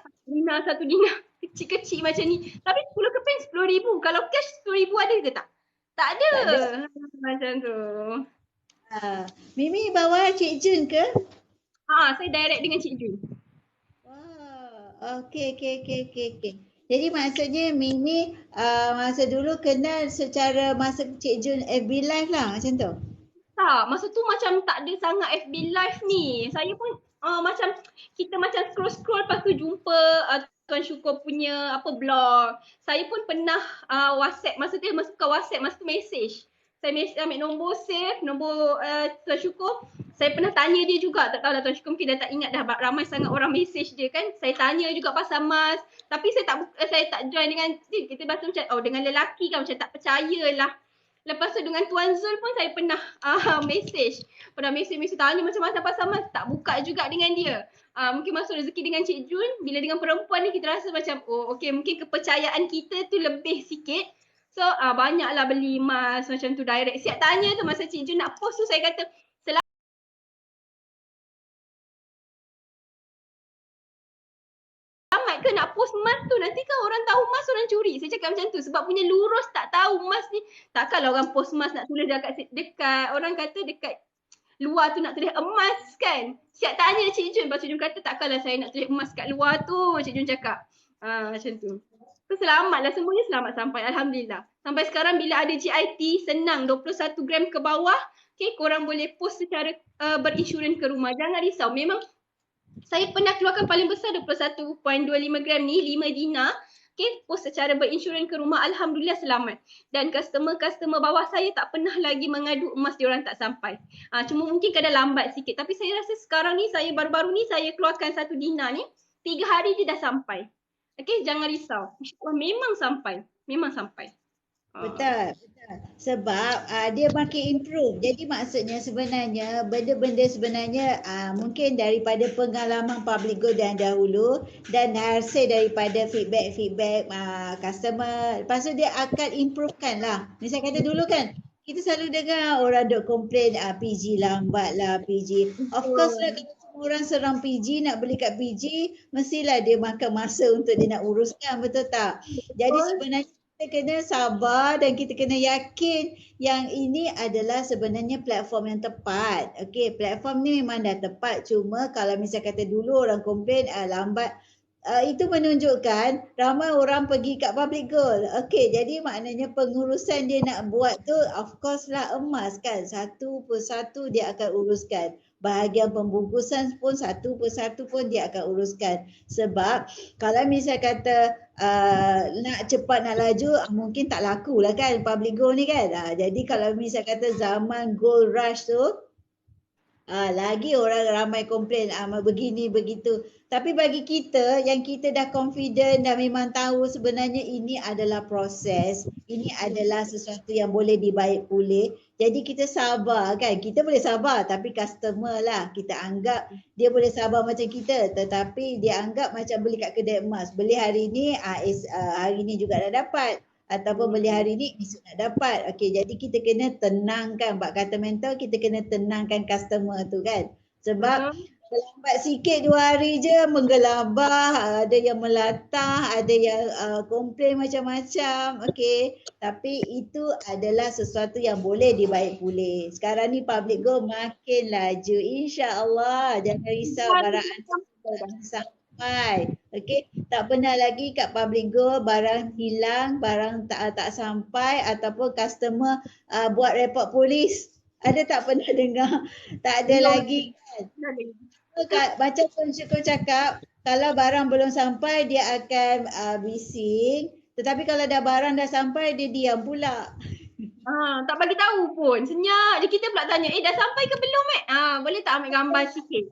satu dinar. Kecil-kecil macam ni. Tapi 10 keping 10,000. Kalau cash 10,000 ada ke tak? Tak ada. Macam tu. Mimi bawa Cik Jun ke? Saya direct dengan Cik Jun. Okey. Jadi maksudnya Mimi masa dulu kenal secara masa Cik Jun FB Live lah macam tu? Tak, masa tu macam tak ada sangat FB Live ni. Saya pun macam kita macam scroll-scroll lepas tu jumpa Tuan Syukur punya blog. Saya pun pernah WhatsApp, masa tu bukan WhatsApp, masa tu message. Saya ambil nombor save, nombor Tuan Syukur. Saya pernah tanya dia juga, tak tahulah Tuan Syukur mungkin dah tak ingat dah, ramai sangat orang message dia kan. Saya tanya juga pasal mask, tapi saya tak join dengan kita macam dengan lelaki kan macam tak percayalah. Lepas tu dengan Tuan Zul pun saya pernah message tanya macam-macam pasal mask, tak buka juga dengan dia. Mungkin masuk rezeki dengan Cik Jun, bila dengan perempuan ni kita rasa macam okey mungkin kepercayaan kita tu lebih sikit. So banyaklah beli mask macam tu direct. Siap tanya tu masa Cik Jun nak post tu saya kata selamat ke nak post mask tu, nanti kan orang tahu mask orang curi. Saya cakap macam tu sebab punya lurus tak tahu mask ni. Takkanlah orang post mask nak tulis dekat orang kata dekat luar tu nak tulis emas kan. Siap tanya Cik Jun, lepas Cik Jun kata takkanlah saya nak tulis emas kat luar tu. Cik Jun cakap macam tu. So selamatlah, semuanya selamat sampai, Alhamdulillah. Sampai sekarang bila ada GIT senang 21 gram ke bawah, okay, korang boleh post secara berinsurans ke rumah. Jangan risau, memang saya pernah keluarkan paling besar 21.25 gram ni 5 dinar. Okay, post secara berinsurans ke rumah, Alhamdulillah selamat. Dan customer bawah saya tak pernah lagi mengadu emas diorang tak sampai. Cuma mungkin kadang lambat sikit. Tapi saya rasa sekarang ni saya baru-baru ni saya keluarkan 1 dinar ni 3 hari dia dah sampai. Okay, jangan risau. InsyaAllah memang sampai. Memang sampai. Betul, betul. Sebab dia makin improve. Jadi maksudnya sebenarnya benda-benda sebenarnya mungkin daripada pengalaman Public Go yang dahulu dan hasil daripada feedback customer. Lepas tu dia akan improvekan lah. Misalnya kata dulu kan, kita selalu dengar orang duk komplain PG lambat lah PG. Of course lah kalau semua orang serang PG nak beli kat PG, mestilah dia makan masa untuk dia nak uruskan, betul tak? Jadi sebenarnya kita kena sabar dan kita kena yakin yang ini adalah sebenarnya platform yang tepat. Okey, platform ni memang dah tepat, cuma kalau misal kata dulu orang komplain lambat, itu menunjukkan ramai orang pergi kat Public Gold. Okey, jadi maknanya pengurusan dia nak buat tu of course lah emas kan. Satu persatu dia akan uruskan. Bahagian pembungkusan pun satu persatu pun dia akan uruskan. Sebab kalau misal kata nak cepat nak laju mungkin tak laku lah kan Public Gold ni kan. Jadi kalau misal kata zaman gold rush tu lagi orang ramai komplain begini begitu. Tapi bagi kita yang kita dah confident dan memang tahu sebenarnya ini adalah proses, ini adalah sesuatu yang boleh dibaik pulih. Jadi kita sabar kan. Kita boleh sabar tapi customer lah kita anggap dia boleh sabar macam kita, tetapi dia anggap macam beli kat kedai emas. Beli hari ni hari ni juga dah dapat. Ataupun beli hari ni esok nak dapat. Okey, jadi kita kena tenangkan, bab kata mental kita kena tenangkan customer tu kan. Sebab lambat sikit 2 hari je menggelabah, ada yang melatah, ada yang komplain macam-macam. Okey, tapi itu adalah sesuatu yang boleh dibaik pulih. Sekarang ni Public Go makin laju. InsyaAllah, jangan risau barang sampai. Okey, tak pernah lagi kat Public Go barang hilang, barang tak sampai ataupun customer buat report polis. Ada tak pernah dengar? Tak ada lagi kan. Macam Tuan Syukur cakap, kalau barang belum sampai dia akan bising, tetapi kalau barang dah sampai dia diam pula. Tak bagi tahu pun. Senyap je kita pula tanya, dah sampai ke belum boleh tak ambil gambar sikit?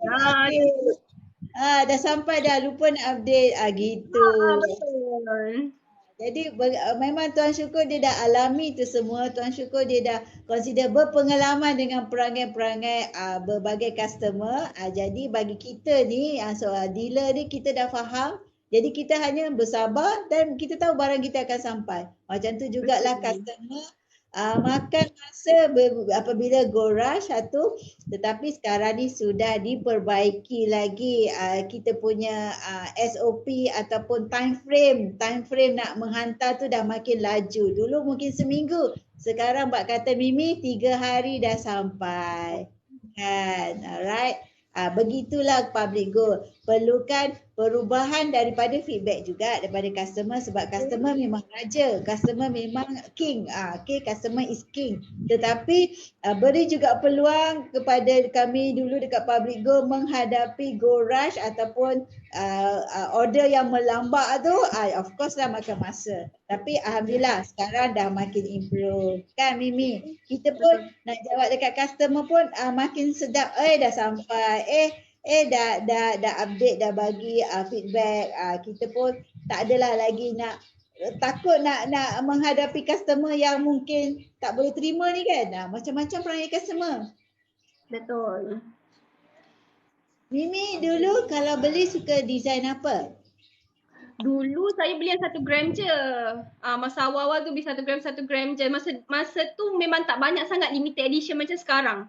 Dah sampai dah, lupa nak update gitu. Betul. Jadi memang Tuan Syukur dia dah alami tu semua. Tuan Syukur dia dah consider berpengalaman dengan perangai-perangai berbagai customer. Jadi bagi kita ni dealer ni kita dah faham. Jadi kita hanya bersabar dan kita tahu barang kita akan sampai. Macam tu jugalah customer makan masa apabila go rush satu, tetapi sekarang ni sudah diperbaiki lagi kita punya SOP ataupun time frame nak menghantar tu dah makin laju. Dulu mungkin seminggu, sekarang bak kata Mimi 3 hari dah sampai kan. Alright. Begitulah Public Go. Perlukan perubahan daripada feedback juga daripada customer, sebab customer memang raja, customer memang king. Customer is king. Tetapi beri juga peluang kepada kami dulu dekat Public Go menghadapi go rush ataupun order yang melambat tu, of course lah makan masa. Tapi Alhamdulillah sekarang dah makin improve. Kan Mimi? Kita pun nak jawab dekat customer pun makin sedap. Dah sampai. Dah update, dah bagi feedback. Kita pun tak adalah lagi nak takut nak menghadapi customer yang mungkin tak boleh terima ni kan. Macam-macam perangai customer. Betul. Mimi dulu kalau beli suka design apa? Dulu saya beli yang 1 gram je. Masa awal-awal tu beli 1 gram je. Masa tu memang tak banyak sangat limited edition macam sekarang.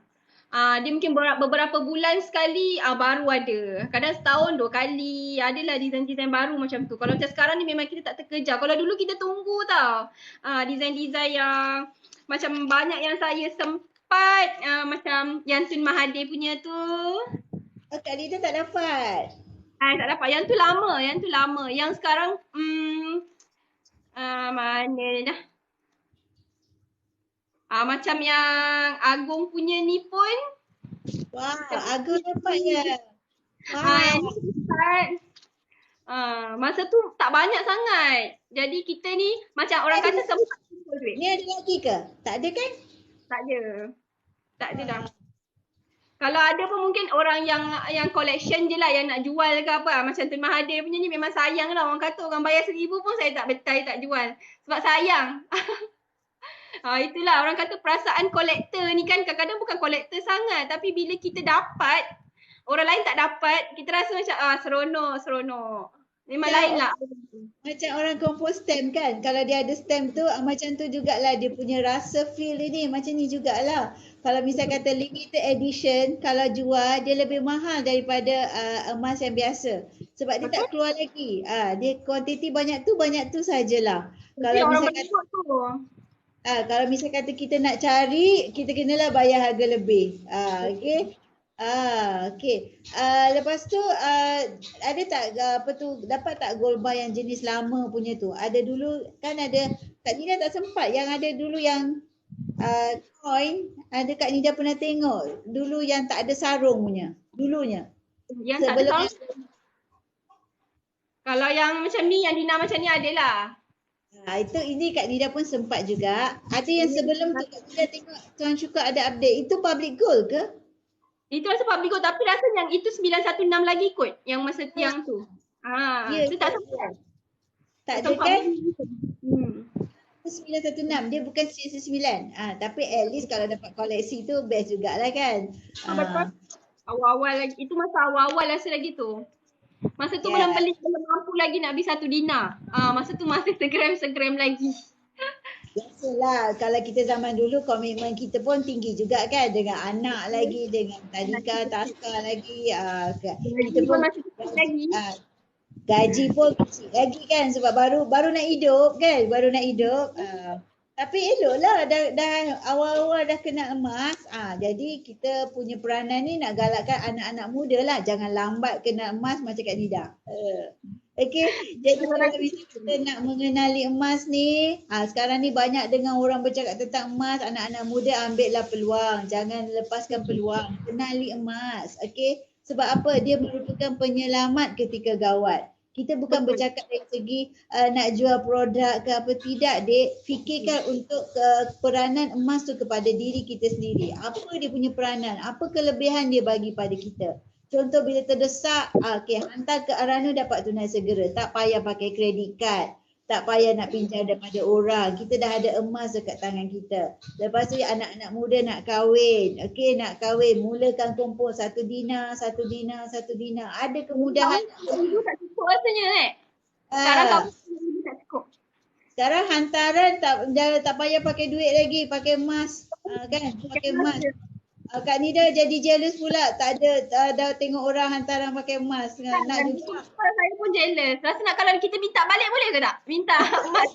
Dia mungkin beberapa bulan sekali baru ada. Kadang setahun 2 kali. Adalah design-design baru macam tu. Kalau macam sekarang ni memang kita tak terkejar. Kalau dulu kita tunggu tau. Design-design yang macam banyak yang saya sempat. Macam yang Tun Mahathir punya tu. Kak Lida tak dapat. Tak dapat. Yang tu lama. Yang sekarang mana dah. Macam yang Agong punya ni pun. Wah, Agong dapat ya. Yang sempat. Masa tu tak banyak sangat. Jadi kita ni macam orang kata sempat kumpul duit. Ni ada lagi ke? Tak ada kan? Tak ada dah. Kalau ada pun mungkin orang yang collection je lah yang nak jual ke apa. Macam Tun Mahathir punya ni memang sayang lah. Orang kata orang bayar 1,000 pun saya tak jual. Sebab sayang. Itulah orang kata perasaan kolektor ni kan kadang-kadang bukan kolektor sangat. Tapi bila kita dapat, orang lain tak dapat, kita rasa macam seronok. Memang lain lah. Macam orang kompos stamp kan. Kalau dia ada stamp tu macam tu jugalah dia punya rasa feel ni. Macam ni jugalah. Kalau misal kata limited edition, kalau jual dia lebih mahal daripada emas yang biasa. Sebab dia tak keluar lagi. Dia kuantiti banyak tu sajalah. Kalau misal kata kalau misal kata kita nak cari, kita kenalah bayar harga lebih. Okey. Okey. Lepas tu ada tak dapat tak gold bar yang jenis lama punya tu? Ada dulu kan ada Kak Nida tak sempat yang ada dulu yang coin, ada Kak Nida pernah tengok dulu yang tak ada sarung punya. Dulunya. Yang tak ada sarung. Kalau yang macam ni, yang Dina macam ni adalah. Ini Kak Nida pun sempat juga. Ada yang sebelum tu Kak Nida tengok Tuan Syukur ada update. Itu public gold ke? Itu rasa public gold tapi rasa yang itu 916 lagi kot. Yang masa tiang tu. Itu tak sempat. Tak ada kan? 916 dia bukan 669. Tapi at least kalau dapat koleksi tu best jugalah kan. Betul. Awal-awal lagi. Itu masa awal-awal rasa lagi tu. Masa tu belum mampu lagi nak beli 1 dinar. Masa tu masih segram lagi. Biasalah kalau kita zaman dulu komitmen kita pun tinggi juga kan dengan anak lagi, dengan tadika, taska lagi. Kita pun masih lagi. Gaji pun kecil lagi kan sebab baru nak hidup kan, tapi eloklah dah awal-awal dah kena emas. Jadi kita punya peranan ni nak galakkan anak-anak muda lah, jangan lambat kena emas macam Kak Nida. Okey, jadi kalau kita nak mengenali emas ni, sekarang ni banyak dengan orang bercakap tentang emas, anak-anak muda ambillah peluang, jangan lepaskan peluang, kenali emas. Okey. Sebab apa? Dia merupakan penyelamat ketika gawat. Kita bukan bercakap dari segi nak jual produk ke apa, tidak dek. Fikirkan untuk peranan emas tu kepada diri kita sendiri. Apa dia punya peranan? Apa kelebihan dia bagi pada kita? Contoh bila terdesak, hantar ke Arano dapat tunai segera. Tak payah pakai kredit card. Tak payah nak pinjam daripada orang. Kita dah ada emas dekat tangan kita. Lepas tu anak-anak muda nak kahwin. Okey, nak kahwin. Mulakan kumpul 1 dinar. Ada kemudahan. Dulu tak cukup rasanya Sekarang tak cukup. Sekarang hantaran tak payah pakai duit lagi. Pakai emas. Kan? Pakai emas. Kak Nida jadi jealous pula. Tak ada dah tengok orang hantaran pakai emas. Nak juga. Saya pun jealous. Rasa nak kalau kita minta balik boleh ke tak? Minta emas.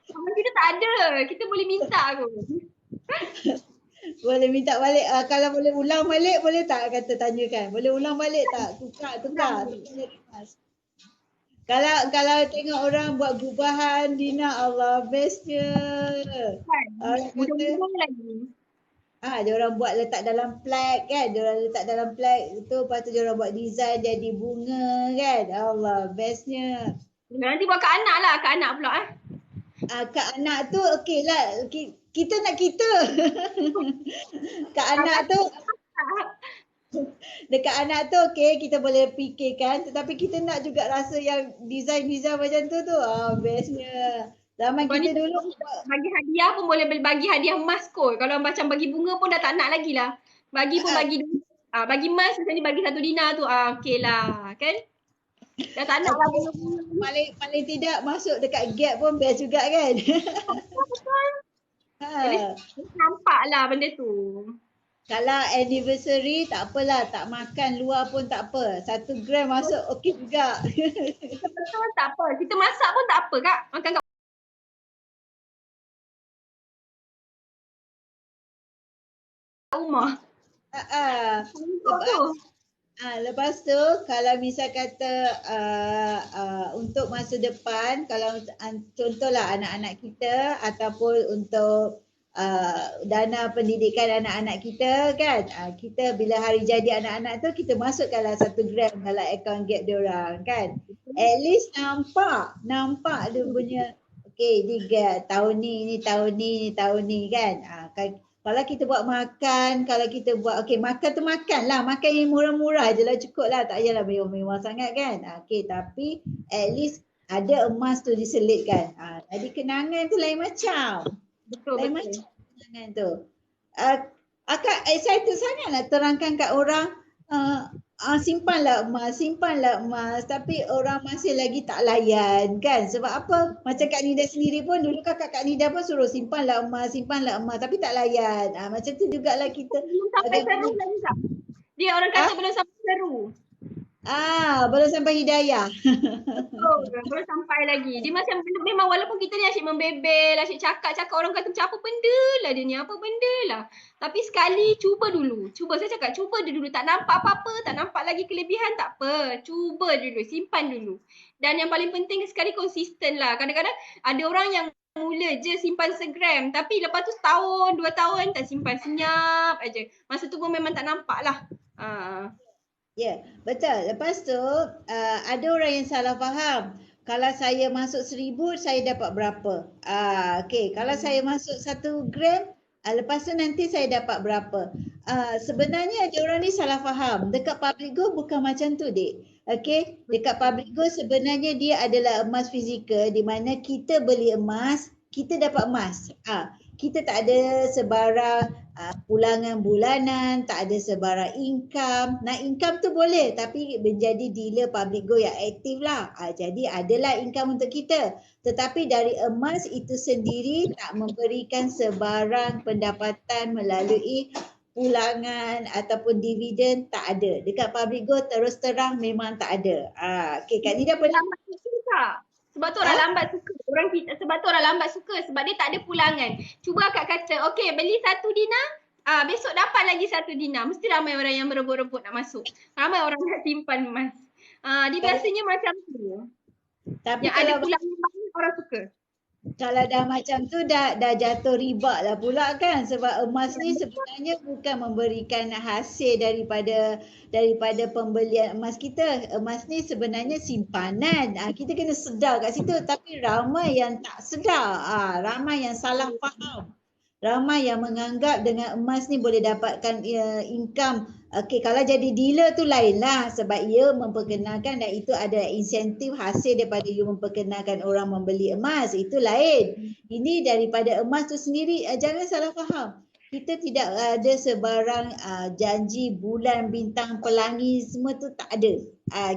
Kita tak ada. Kita boleh minta kot. Boleh minta balik. Kalau boleh ulang balik boleh tak kata tanyakan. Boleh ulang balik tak? Tukar jadi emas. Kalau tengok orang buat gubahan Dina, Allah bestnya. Mudah-mudahan lagi. Dia orang buat letak dalam flag kan. Dia orang letak dalam flag tu, lepas tu dia orang buat design jadi bunga kan. Allah bestnya. Nanti buat kat anak lah, kat anak pula Kak anak tu okey lah. Kita nak kita. Kak anak tu, dekat anak tu okey kita boleh fikirkan. Tetapi kita nak juga rasa yang design-design macam tu. Bestnya. Zaman Kau ni kita dulu. bagi hadiah pun boleh bagi hadiah emas kot. Kalau macam bagi bunga pun dah tak nak lagi lah. Bagi pun bagi bagi emas macam ni bagi 1 dinar tu. Okey lah kan. Dah tak nak lah Okay. bunga-bunga. Paling tidak masuk dekat gap pun best juga kan. Betul. At least ha. nampak lah benda tu. Kalau anniversary tak apalah, tak makan luar pun tak apa. 1 gram masuk okey juga. Betul tak apa. Kita masak pun tak apa kak. Makan kat rumah. Lepas, lepas tu kalau misal kata untuk masa depan, kalau contohlah anak-anak kita ataupun untuk dana pendidikan anak-anak kita kan, kita bila hari jadi anak-anak tu kita masukkanlah 1 gram dalam akaun gap diorang kan. At least nampak dia punya okey ni gap tahun ni tahun ni tahun ni kan. Kalau kita buat makan, kalau kita buat okey makan tu makan lah, makan yang murah-murah je lah cukup lah, tak payahlah mewah-mewah sangat kan. Okey tapi at least ada emas tu diselitkan. Jadi kenangan tu lain macam. Lain macam kenangan tu. Akak excited sangat nak terangkan kat orang simpanlah emas tapi orang masih lagi tak layan kan. Sebab apa? Macam Kak Nida sendiri pun dulu Kak Nida pun suruh simpanlah emas tapi tak layan. Macam tu jugalah kita. Belum sampai seru lagi tak? Dia orang kata belum sampai seru. Belum sampai hidayah. Belum sampai lagi. Dia macam memang walaupun kita ni asyik membebel, asyik cakap orang kata macam apa benda lah dia ni, apa benda lah. Tapi sekali cuba dulu. Saya cakap cuba dia dulu. Tak nampak apa-apa, tak nampak lagi kelebihan, tak apa. Cuba dulu, simpan dulu. Dan yang paling penting sekali konsisten lah. Kadang-kadang ada orang yang mula je simpan segram tapi lepas tu setahun, 2 tahun tak simpan, senyap aja. Masa tu pun memang tak nampak lah. Ya, betul. Lepas tu ada orang yang salah faham. Kalau saya masuk 1,000, saya dapat berapa? Okey, kalau saya masuk 1 gram, lepas tu nanti saya dapat berapa? Sebenarnya ada orang ni salah faham. Dekat Public Go bukan macam tu, Dek. Okey, dekat Public Go sebenarnya dia adalah emas fizikal di mana kita beli emas, kita dapat emas. Kita tak ada sebarang pulangan bulanan, tak ada sebarang income. Nak income tu boleh tapi menjadi dealer Public Go yang aktif lah. Jadi adalah income untuk kita. Tetapi dari emas itu sendiri tak memberikan sebarang pendapatan melalui pulangan ataupun dividen, tak ada. Dekat Public Go terus terang memang tak ada. Okay, Kak Nida pernah sebab tu orang lambat suka. Sebab tu orang lambat suka sebab dia tak ada pulangan. Cuba akak kata, okey beli 1 dinar, besok dapat lagi 1 dinar. Mesti ramai orang yang berebut-rebut nak masuk. Ramai orang nak simpan emas. Dia biasanya macam tu. Tapi yang ada pulangan banyak orang suka. Kalau dah macam tu dah jatuh riba lah pula kan, sebab emas ni sebenarnya bukan memberikan hasil daripada pembelian emas kita. Emas ni sebenarnya simpanan. Kita kena sedar kat situ, tapi ramai yang tak sedar. Ramai yang salah faham. Ramai yang menganggap dengan emas ni boleh dapatkan income. Okey, kalau jadi dealer tu lain lah sebab ia memperkenalkan dan itu ada insentif hasil daripada ia memperkenalkan orang membeli emas. Itu lain. Ini daripada emas tu sendiri, jangan salah faham. Kita tidak ada sebarang janji bulan, bintang, pelangi, semua tu tak ada.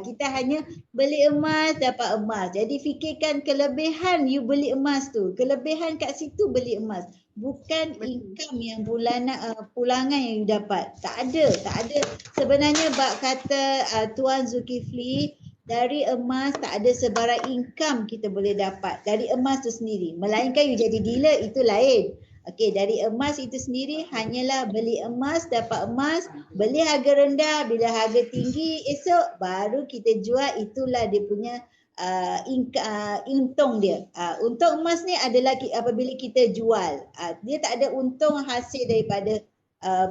Kita hanya beli emas, dapat emas. Jadi fikirkan kelebihan you beli emas tu. Kelebihan kat situ beli emas. Bukan income yang bulanan pulangan yang you dapat. Tak ada. Sebenarnya bab kata Tuan Zulkifli, dari emas tak ada sebarang income kita boleh dapat. Dari emas tu sendiri. Melainkan you jadi dealer, itu lain. Okey, dari emas itu sendiri hanyalah beli emas, dapat emas, beli harga rendah, bila harga tinggi esok baru kita jual, itulah dia punya untung dia. Untung emas ni adalah apabila kita jual. Dia tak ada untung hasil daripada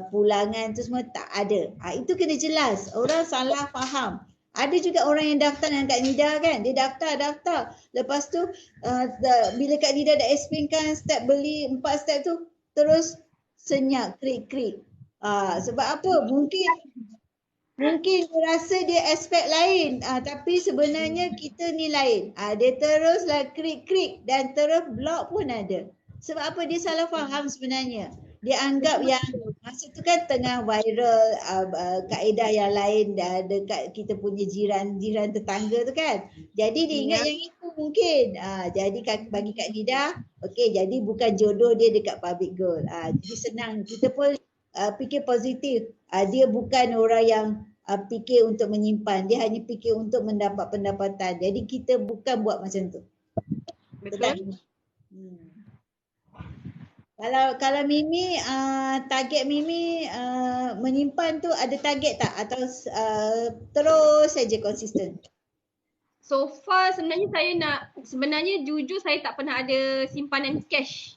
pulangan tu semua, tak ada. Itu kena jelas. Orang salah faham. Ada juga orang yang daftar dengan Kak Nida kan. Dia daftar. Lepas tu bila Kak Nida dah explainkan step beli 4 step tu, terus senyap, krik. Sebab apa? Mungkin dia rasa dia aspek lain, tapi sebenarnya kita ni lain. Dia teruslah krik dan terus block pun ada. Sebab apa? Dia salah faham sebenarnya. Dia anggap yang masa tu kan tengah viral kaedah yang lain dekat kita punya jiran tetangga tu kan. Jadi dia ingat yang itu mungkin. Jadi bagi Kak Nida, okey, jadi bukan jodoh dia dekat public girl. Jadi senang, kita pun fikir positif. Dia bukan orang yang fikir untuk menyimpan, dia hanya fikir untuk mendapat pendapatan. Jadi kita bukan buat macam tu. Betul. Kalau Mimi, target Mimi menyimpan tu ada target tak atau terus saja konsisten? So far sebenarnya jujur saya tak pernah ada simpanan cash.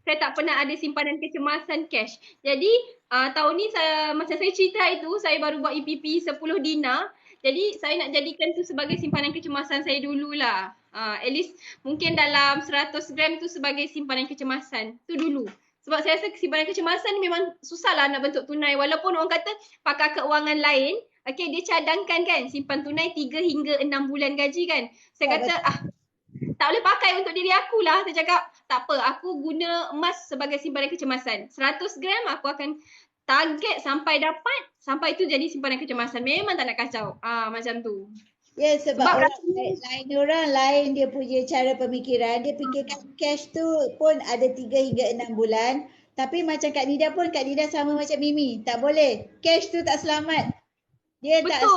Saya tak pernah ada simpanan kecemasan cash. Jadi tahun ni macam saya cerita itu, saya baru buat EPP 10 dinar. Jadi saya nak jadikan tu sebagai simpanan kecemasan saya dululah. At least mungkin dalam 100 gram tu sebagai simpanan kecemasan. Tu dulu. Sebab saya rasa simpanan kecemasan ni memang susahlah nak bentuk tunai. Walaupun orang kata pakar keuangan lain, okay, dia cadangkan kan simpan tunai 3 hingga 6 bulan gaji kan. Saya kata tak boleh pakai untuk diri aku lah. Saya cakap tak apa, aku guna emas sebagai simpanan kecemasan. 100 gram aku akan target sampai dapat, sampai tu jadi simpanan kecemasan. Memang tak nak kacau. Macam tu. Ya, sebab orang lain dia punya cara pemikiran. Dia fikirkan cash tu pun ada 3 hingga 6 bulan. Tapi macam Kak Nida pun, Kak Nida sama macam Mimi. Tak boleh. Cash tu tak selamat. Dia Betul. tak.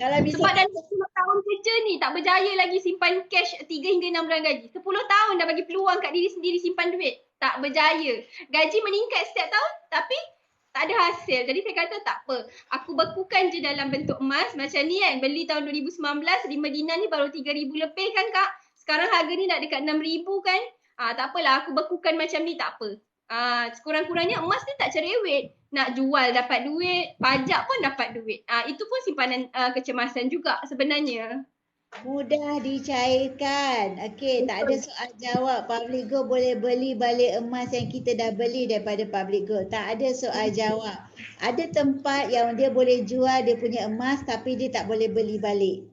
Kalau sebab dalam 10 tahun kerja ni tak berjaya lagi simpan cash 3 hingga 6 bulan gaji. 10 tahun dah bagi peluang kat diri sendiri simpan duit. Tak berjaya. Gaji meningkat setiap tahun tapi tak ada hasil. Jadi saya kata tak apa. Aku bekukan je dalam bentuk emas. Macam ni kan. Beli tahun 2019, 5 dinar ni baru 3,000 lebih kan Kak. Sekarang harga ni nak dekat 6,000 kan. Tak apalah. Aku bekukan macam ni tak apa. Sekurang-kurangnya emas ni tak cerewet. Nak jual dapat duit. Pajak pun dapat duit. Itu pun simpanan kecemasan juga sebenarnya. Mudah dicairkan. Okey, tak ada soal jawab. Public Gold boleh beli balik emas yang kita dah beli daripada Public Gold. Tak ada soal jawab. Ada tempat yang dia boleh jual dia punya emas tapi dia tak boleh beli balik.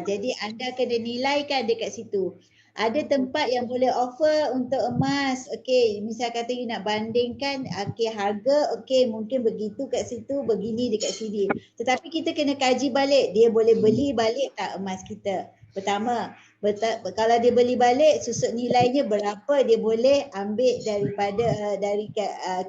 Jadi anda kena nilaikan dekat situ. Ada tempat yang boleh offer untuk emas. Okey, misal kata you nak bandingkan harga, mungkin begitu kat situ, begini dekat sini. Tetapi kita kena kaji balik, dia boleh beli balik tak emas kita. Pertama, kalau dia beli balik, susut nilainya berapa dia boleh ambil daripada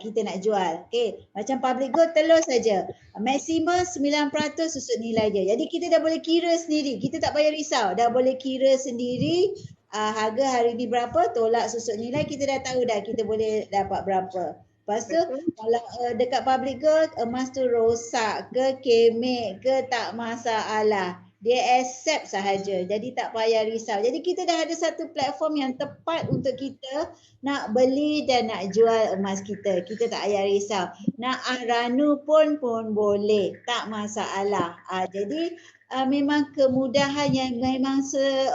kita nak jual. Okey, macam Public Gold telur saja. Maksimum 9% susut nilai dia. Jadi kita dah boleh kira sendiri. Kita tak payah risau, dah boleh kira sendiri. Harga hari ni berapa, tolak susut nilai, kita dah tahu dah kita boleh dapat berapa. Lepas tu kalau dekat Public Gold emas tu rosak ke, kemek ke, tak masalah. Dia accept sahaja. Jadi tak payah risau. Jadi kita dah ada satu platform yang tepat untuk kita nak beli dan nak jual emas kita. Kita tak payah risau. Nak ranu pun boleh. Tak masalah. Jadi memang kemudahan yang memang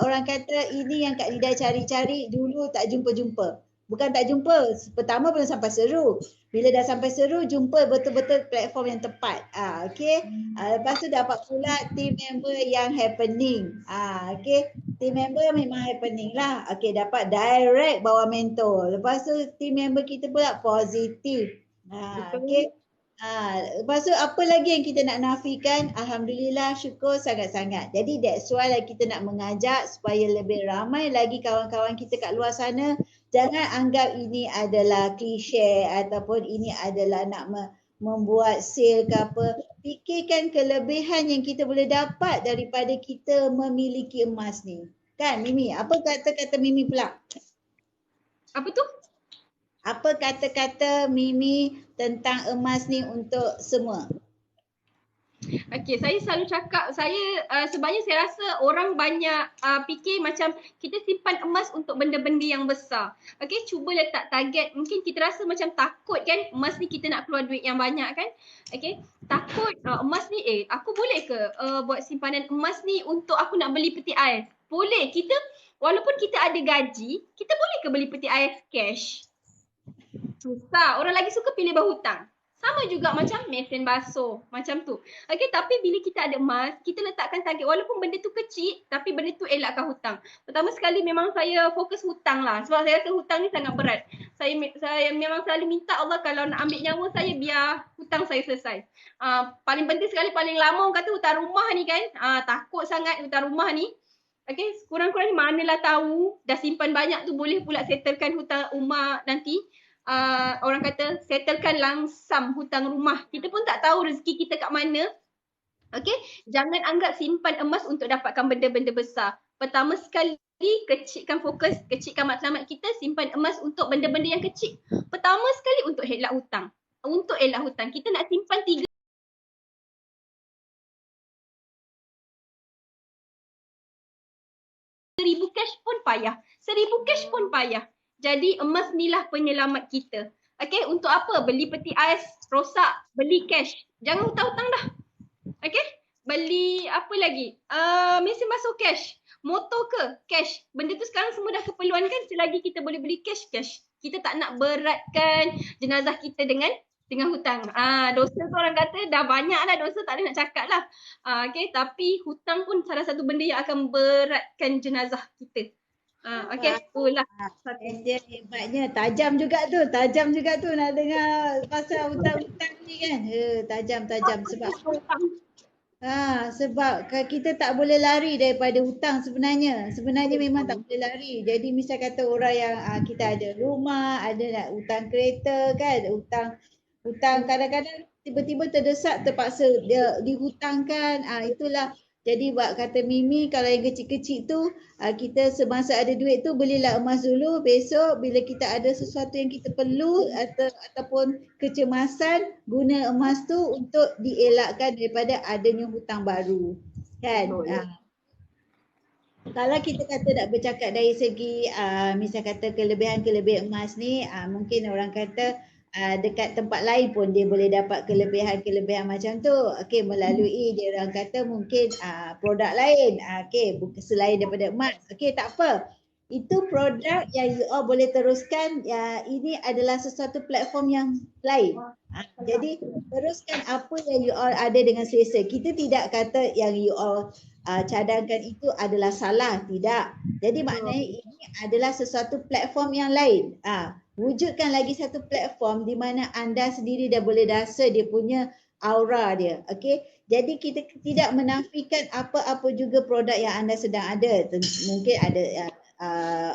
orang kata ini yang Kak Nida cari-cari dulu tak jumpa-jumpa. Bukan tak jumpa, pertama belum sampai seru. Bila dah sampai seru, jumpa betul-betul platform yang tepat. Okey. Lepas tu dapat pula team member yang happening. Okey. Team member memang happening lah. Okey, dapat direct bawa mentor. Lepas tu team member kita pula positif. Okey. Lepas tu apa lagi yang kita nak nafikan? Alhamdulillah, syukur sangat-sangat. Jadi that's why lah kita nak mengajak supaya lebih ramai lagi kawan-kawan kita kat luar sana. Jangan anggap ini adalah klise ataupun ini adalah nak membuat sale ke apa. Fikirkan kelebihan yang kita boleh dapat daripada kita memiliki emas ni. Kan Mimi? Apa kata-kata Mimi pula? Apa tu? Apa kata-kata Mimi tentang emas ni untuk semua? Okey, saya selalu cakap, sebenarnya saya rasa orang banyak fikir macam kita simpan emas untuk benda-benda yang besar. Okey, cuba letak target. Mungkin kita rasa macam takut kan, emas ni kita nak keluar duit yang banyak kan. Okey, takut emas ni aku boleh ke buat simpanan emas ni untuk aku nak beli peti ais? Boleh. Kita walaupun kita ada gaji, kita boleh ke beli peti ais cash? Susah. Orang lagi suka pilih berhutang. Sama juga macam mesin basuh. Macam tu. Okay, tapi bila kita ada emas, kita letakkan target. Walaupun benda tu kecil, tapi benda tu elakkan hutang. Pertama sekali memang saya fokus hutang lah. Sebab saya rasa hutang ni sangat berat. Saya memang selalu minta Allah kalau nak ambil nyawa saya, biar hutang saya selesai. Paling penting sekali, paling lama orang kata hutang rumah ni kan. Takut sangat hutang rumah ni. Okay, kurang-kurangnya manalah tahu dah simpan banyak tu boleh pula settlekan hutang rumah nanti. Orang kata settlekan langsam hutang rumah. Kita pun tak tahu rezeki kita kat mana. Okay, jangan anggap simpan emas untuk dapatkan benda-benda besar. Pertama sekali, kecilkan fokus, kecilkan matlamat kita, simpan emas untuk benda-benda yang kecil. Pertama sekali untuk elak hutang. Untuk elak hutang, kita nak simpan 3 ribu cash pun payah. 1,000 cash pun payah. Jadi emas ni lah penyelamat kita. Okay, untuk apa? Beli peti ais rosak, beli cash. Jangan hutang-hutang dah. Okay, beli apa lagi? Mesin basuh cash. Motor ke? Cash. Benda tu sekarang semua dah keperluan kan? Selagi kita boleh beli cash. Kita tak nak beratkan jenazah kita dengan hutang. Dosa tu orang kata dah banyak lah dosa, tak ada nak cakap lah. Okay, tapi hutang pun salah satu benda yang akan beratkan jenazah kita. Okay, itulah. Dia hebatnya, tajam juga tu nak dengar pasal hutang-hutang ni kan. Tajam sebab kita tak boleh lari daripada hutang sebenarnya. Sebenarnya memang tak boleh lari. Jadi misal kata orang yang kita ada rumah, ada nak hutang kereta kan, hutang kadang-kadang tiba-tiba terdesak terpaksa dia dihutangkan. Itulah. Jadi buat kata Mimi, kalau yang kecil-kecil tu kita semasa ada duit tu belilah emas dulu. Besok bila kita ada sesuatu yang kita perlu ataupun kecemasan, guna emas tu untuk dielakkan daripada adanya hutang baru. Kan? Kalau kita kata nak bercakap dari segi misal kata kelebihan-kelebihan emas ni, mungkin orang kata dekat tempat lain pun dia boleh dapat kelebihan-kelebihan macam tu. Okey, melalui dia orang kata mungkin produk lain. Okey, selain daripada emas. Okey, tak apa. Itu produk yang you all boleh teruskan. Ini adalah sesuatu platform yang lain. Jadi teruskan apa yang you all ada dengan selesa. Kita tidak kata yang you all cadangkan itu adalah salah, tidak. Jadi maknanya ini adalah sesuatu platform yang lain. Wujudkan lagi satu platform di mana anda sendiri dah boleh rasa dia punya aura dia. Okey. Jadi kita tidak menafikan apa-apa juga produk yang anda sedang ada. Mungkin ada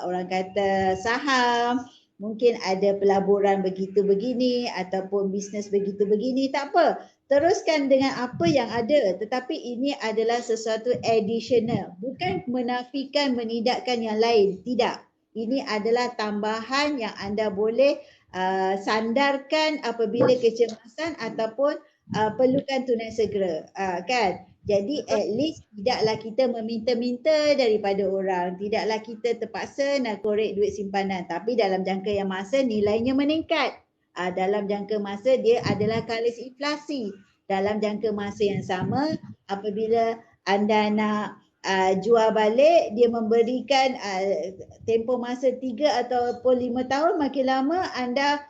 orang kata saham, mungkin ada pelaburan begitu begini ataupun bisnes begitu begini, tak apa. Teruskan dengan apa yang ada, tetapi ini adalah sesuatu additional. Bukan menafikan, menidakkan yang lain, tidak. Ini adalah tambahan yang anda boleh sandarkan apabila kecemasan ataupun perlukan tunai segera, kan? Jadi at least tidaklah kita meminta-minta daripada orang, tidaklah kita terpaksa nak korek duit simpanan, tapi dalam jangka yang masa nilainya meningkat. Dalam jangka masa dia adalah kalis inflasi. Dalam jangka masa yang sama, apabila anda nak jual balik, dia memberikan tempoh masa 3 ataupun 5 tahun. Makin lama anda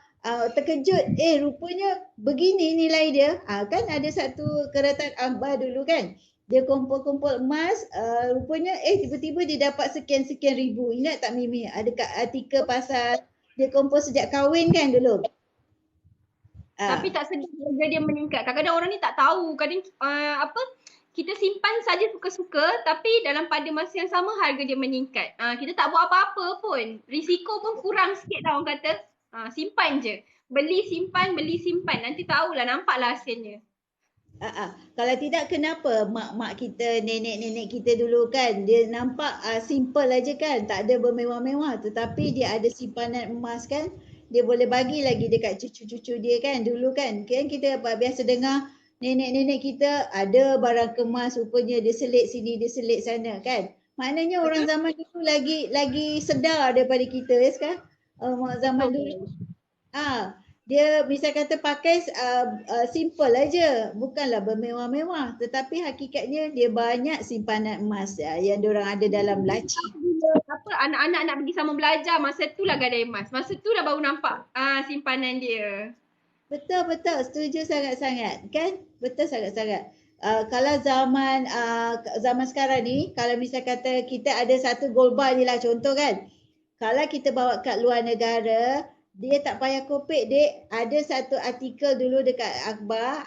terkejut, rupanya begini nilai dia. Kan ada satu kereta akhbar dulu kan, dia kumpul-kumpul emas, rupanya tiba-tiba dia dapat sekian-sekian ribu. Ingat tak Mimi, ada kat artikel pasal dia kumpul sejak kahwin kan dulu. Tapi tak sedar harga dia meningkat. Kadang-kadang orang ni tak tahu. Kadang kita simpan saja suka-suka, tapi dalam pada masa yang sama harga dia meningkat. Kita tak buat apa-apa pun. Risiko pun kurang sikit lah orang kata. Simpan je. Beli simpan. Nanti tahulah, nampaklah hasilnya. Kalau tidak, kenapa mak-mak kita, nenek-nenek kita dulu kan, dia nampak simple aja kan, tak ada bermewah-mewah, tetapi dia ada simpanan emas kan, dia boleh bagi lagi dekat cucu-cucu dia kan dulu kan. Kan kita biasa dengar nenek-nenek kita ada barang kemas rupanya dia selit sini, dia selit sana kan. Maknanya orang Betul? zaman dulu lagi sedar daripada kita ya sekarang. Zaman dulu Betul. dia misal kata pakai simple aja, bukanlah bermewah-mewah, tetapi hakikatnya dia banyak simpanan emas yang diorang ada dalam laci. Bila apa anak-anak nak pergi sama belajar, masa tu lah gadai emas. Masa tu dah baru nampak simpanan dia. Betul betul, setuju sangat-sangat kan? Betul sangat-sangat. Kalau zaman sekarang ni, kalau misal kata kita ada satu gold bar ni lah contoh kan. Kalau kita bawa kat luar negara, dia tak payah kopek dek. Ada satu artikel dulu dekat akhbar,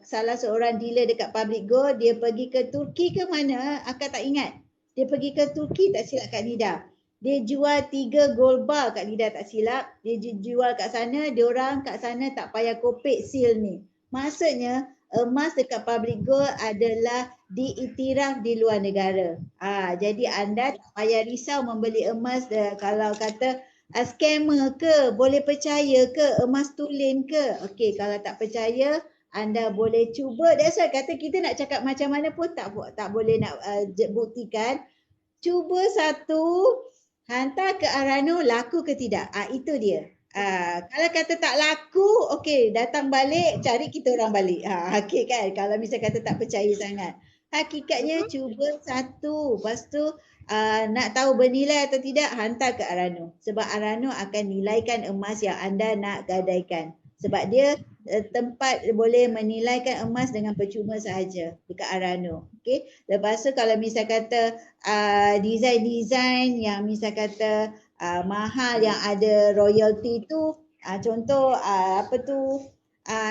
salah seorang dealer dekat Public Go, dia pergi ke Turki ke mana, akak tak ingat. Dia pergi ke Turki tak silap Kak Nida. Dia jual 3 gold bar Kak Nida tak silap. Dia jual kat sana, dia orang kat sana tak payah kopek seal ni. Maksudnya emas dekat Public Gold adalah diiktiraf di luar negara. Jadi anda tak payah risau membeli emas kalau kata scammer ke, boleh percaya ke, emas tulen ke. Okey, kalau tak percaya anda boleh cuba. That's why kata kita nak cakap macam mana pun tak boleh nak buktikan. Cuba satu, hantar ke Arano, laku ke tidak? Itu dia. Kalau kata tak laku, okey, datang balik, cari kita orang balik. Okey kan, kalau misal kata tak percaya sangat. Hakikatnya cuba satu, lepas tu nak tahu bernilai atau tidak, hantar ke Arano. Sebab Arano akan nilaikan emas yang anda nak gadaikan. Sebab dia tempat boleh menilaikan emas dengan percuma sahaja dekat Arano. Okey. Lepas tu kalau misal kata design-design yang misal kata mahal yang ada royalty tu, contoh apa tu,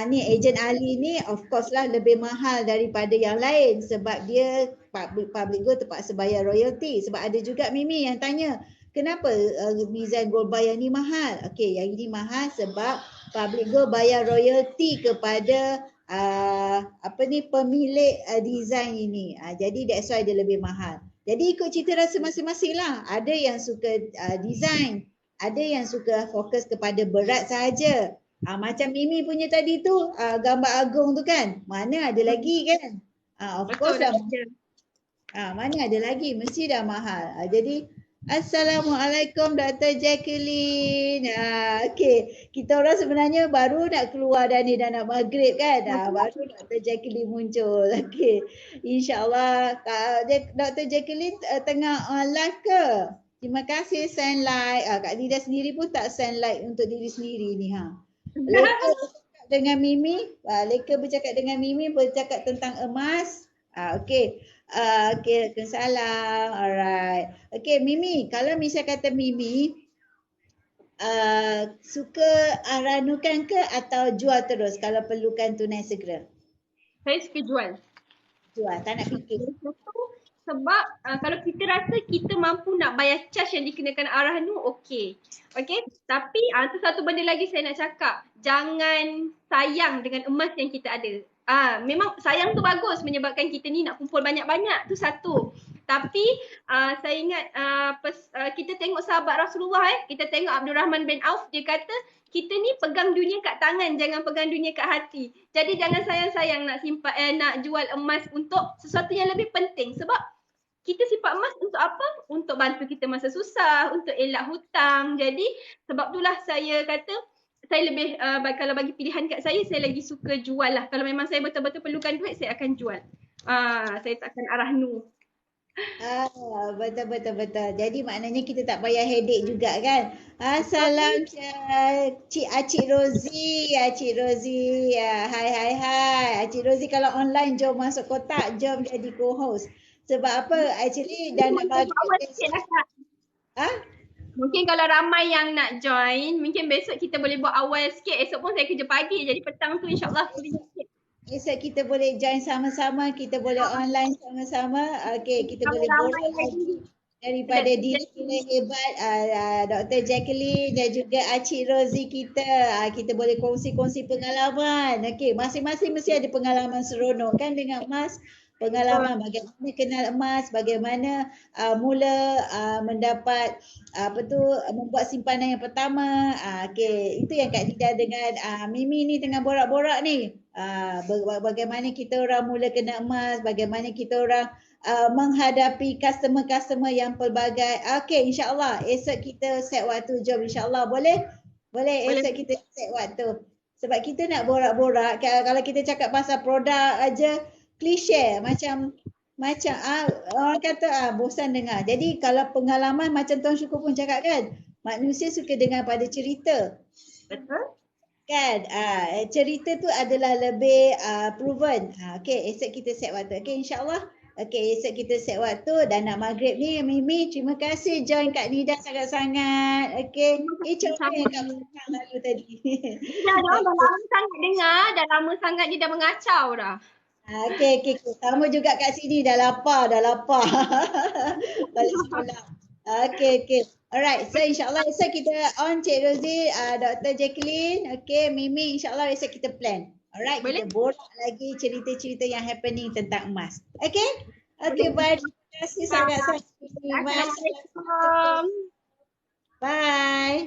ni Ejen Ali ni of course lah lebih mahal daripada yang lain sebab dia public go terpaksa bayar royalty. Sebab ada juga Mimi yang tanya, kenapa design gold bar yang ni mahal? Okey, yang ini mahal sebab public go bayar royalty kepada pemilik design ini. Jadi that's why dia lebih mahal. Jadi ikut cita rasa masing-masing lah. Ada yang suka design, ada yang suka fokus kepada berat sahaja. Macam Mimi punya tadi tu, gambar agung tu kan, mana ada lagi kan? Of course lah. Mana ada lagi, mesti dah mahal. Jadi Assalamualaikum Dr. Jacqueline. Okey, kita orang sebenarnya baru nak keluar dah ni, dah nak maghrib kan. Baru Dr. Jacqueline muncul. Okey, insyaAllah Dr. Jacqueline tengah live ke? Terima kasih send like. Kak Nida sendiri pun tak send like untuk diri sendiri ni. Leka bercakap dengan Mimi. Leka bercakap dengan Mimi bercakap tentang emas. Okey. Okey, Waalaikumsalam. Alright. Okey, Mimi, kalau misal kata Mimi suka aranukan ke atau jual terus kalau perlukan tunai segera? Saya suka jual. Jual, tak nak fikir. Sebab kalau kita rasa kita mampu nak bayar charge yang dikenakan Arahnu, okey. Okey, tapi tu satu benda lagi saya nak cakap. Jangan sayang dengan emas yang kita ada. Memang sayang tu bagus menyebabkan kita ni nak kumpul banyak-banyak, tu satu. Tapi saya ingat kita tengok sahabat Rasulullah kita tengok Abdul Rahman bin Auf, dia kata kita ni pegang dunia kat tangan, jangan pegang dunia kat hati. Jadi jangan sayang-sayang nak nak jual emas untuk sesuatu yang lebih penting. Sebab kita simpan emas untuk apa? Untuk bantu kita masa susah, untuk elak hutang. Jadi sebab itulah saya kata saya lebih kalau bagi pilihan kat saya lagi suka jual lah. Kalau memang saya betul-betul perlukan duit, saya akan jual. Saya tak akan arahnu. Betul. Jadi maknanya kita tak payah headache juga kan. Salam Cik Rozi. Cik Rozi. Hai. Cik Rozi kalau online jom masuk kotak, jom jadi co-host. Sebab apa? Actually dah nak bagi. Mungkin kalau ramai yang nak join, mungkin besok kita boleh buat awal sikit. Esok pun saya kerja pagi, jadi petang tu insyaAllah boleh sikit. Esok kita boleh join sama-sama, kita boleh online sama-sama. Okey, kita boleh borak lagi daripada diri kita hebat Dr. Jacqueline dan juga Cik Rozi kita. Kita boleh kongsi-kongsi pengalaman. Okey, masing-masing mesti ada pengalaman seronok kan dengan emas. Pengalaman bagaimana kenal emas, bagaimana mula mendapat membuat simpanan yang pertama. Okey, itu yang Kak Nida dengan Mimi ni tengah borak-borak ni. Bagaimana kita orang mula kenal emas, bagaimana kita orang menghadapi customer-customer yang pelbagai. Okey, insya-Allah esok kita set waktu jom insya-Allah boleh? Boleh esok kita set waktu. Sebab kita nak borak-borak kalau kita cakap pasal produk aja klise macam orang kata bosan dengar. Jadi kalau pengalaman macam Tuan Syukur pun cakap kan, manusia suka dengar pada cerita. Betul. Kan? Cerita tu adalah lebih proven. Okey, esok kita set waktu. Okey, insya-Allah. Okey, esok kita set waktu dan nak maghrib ni Mimi, terima kasih join Kak Nida sangat-sangat. Okey, contoh yang Kak Belakang lalu tadi. Dah lama sangat dengar, dah lama sangat dia dah mengacau dah. Okey. Sama juga kat sini dah lapar. Balik sekolah. Okey. Alright, so insyaAllah esok kita on Cik Rosie, Dr. Jacqueline, okey, Mimi insyaAllah esok kita plan. Alright, Boleh. kita borak lagi cerita-cerita yang happening tentang emas. Okey? Okey, bye. Terima kasih sangat-sangat. Assalamualaikum. Bye.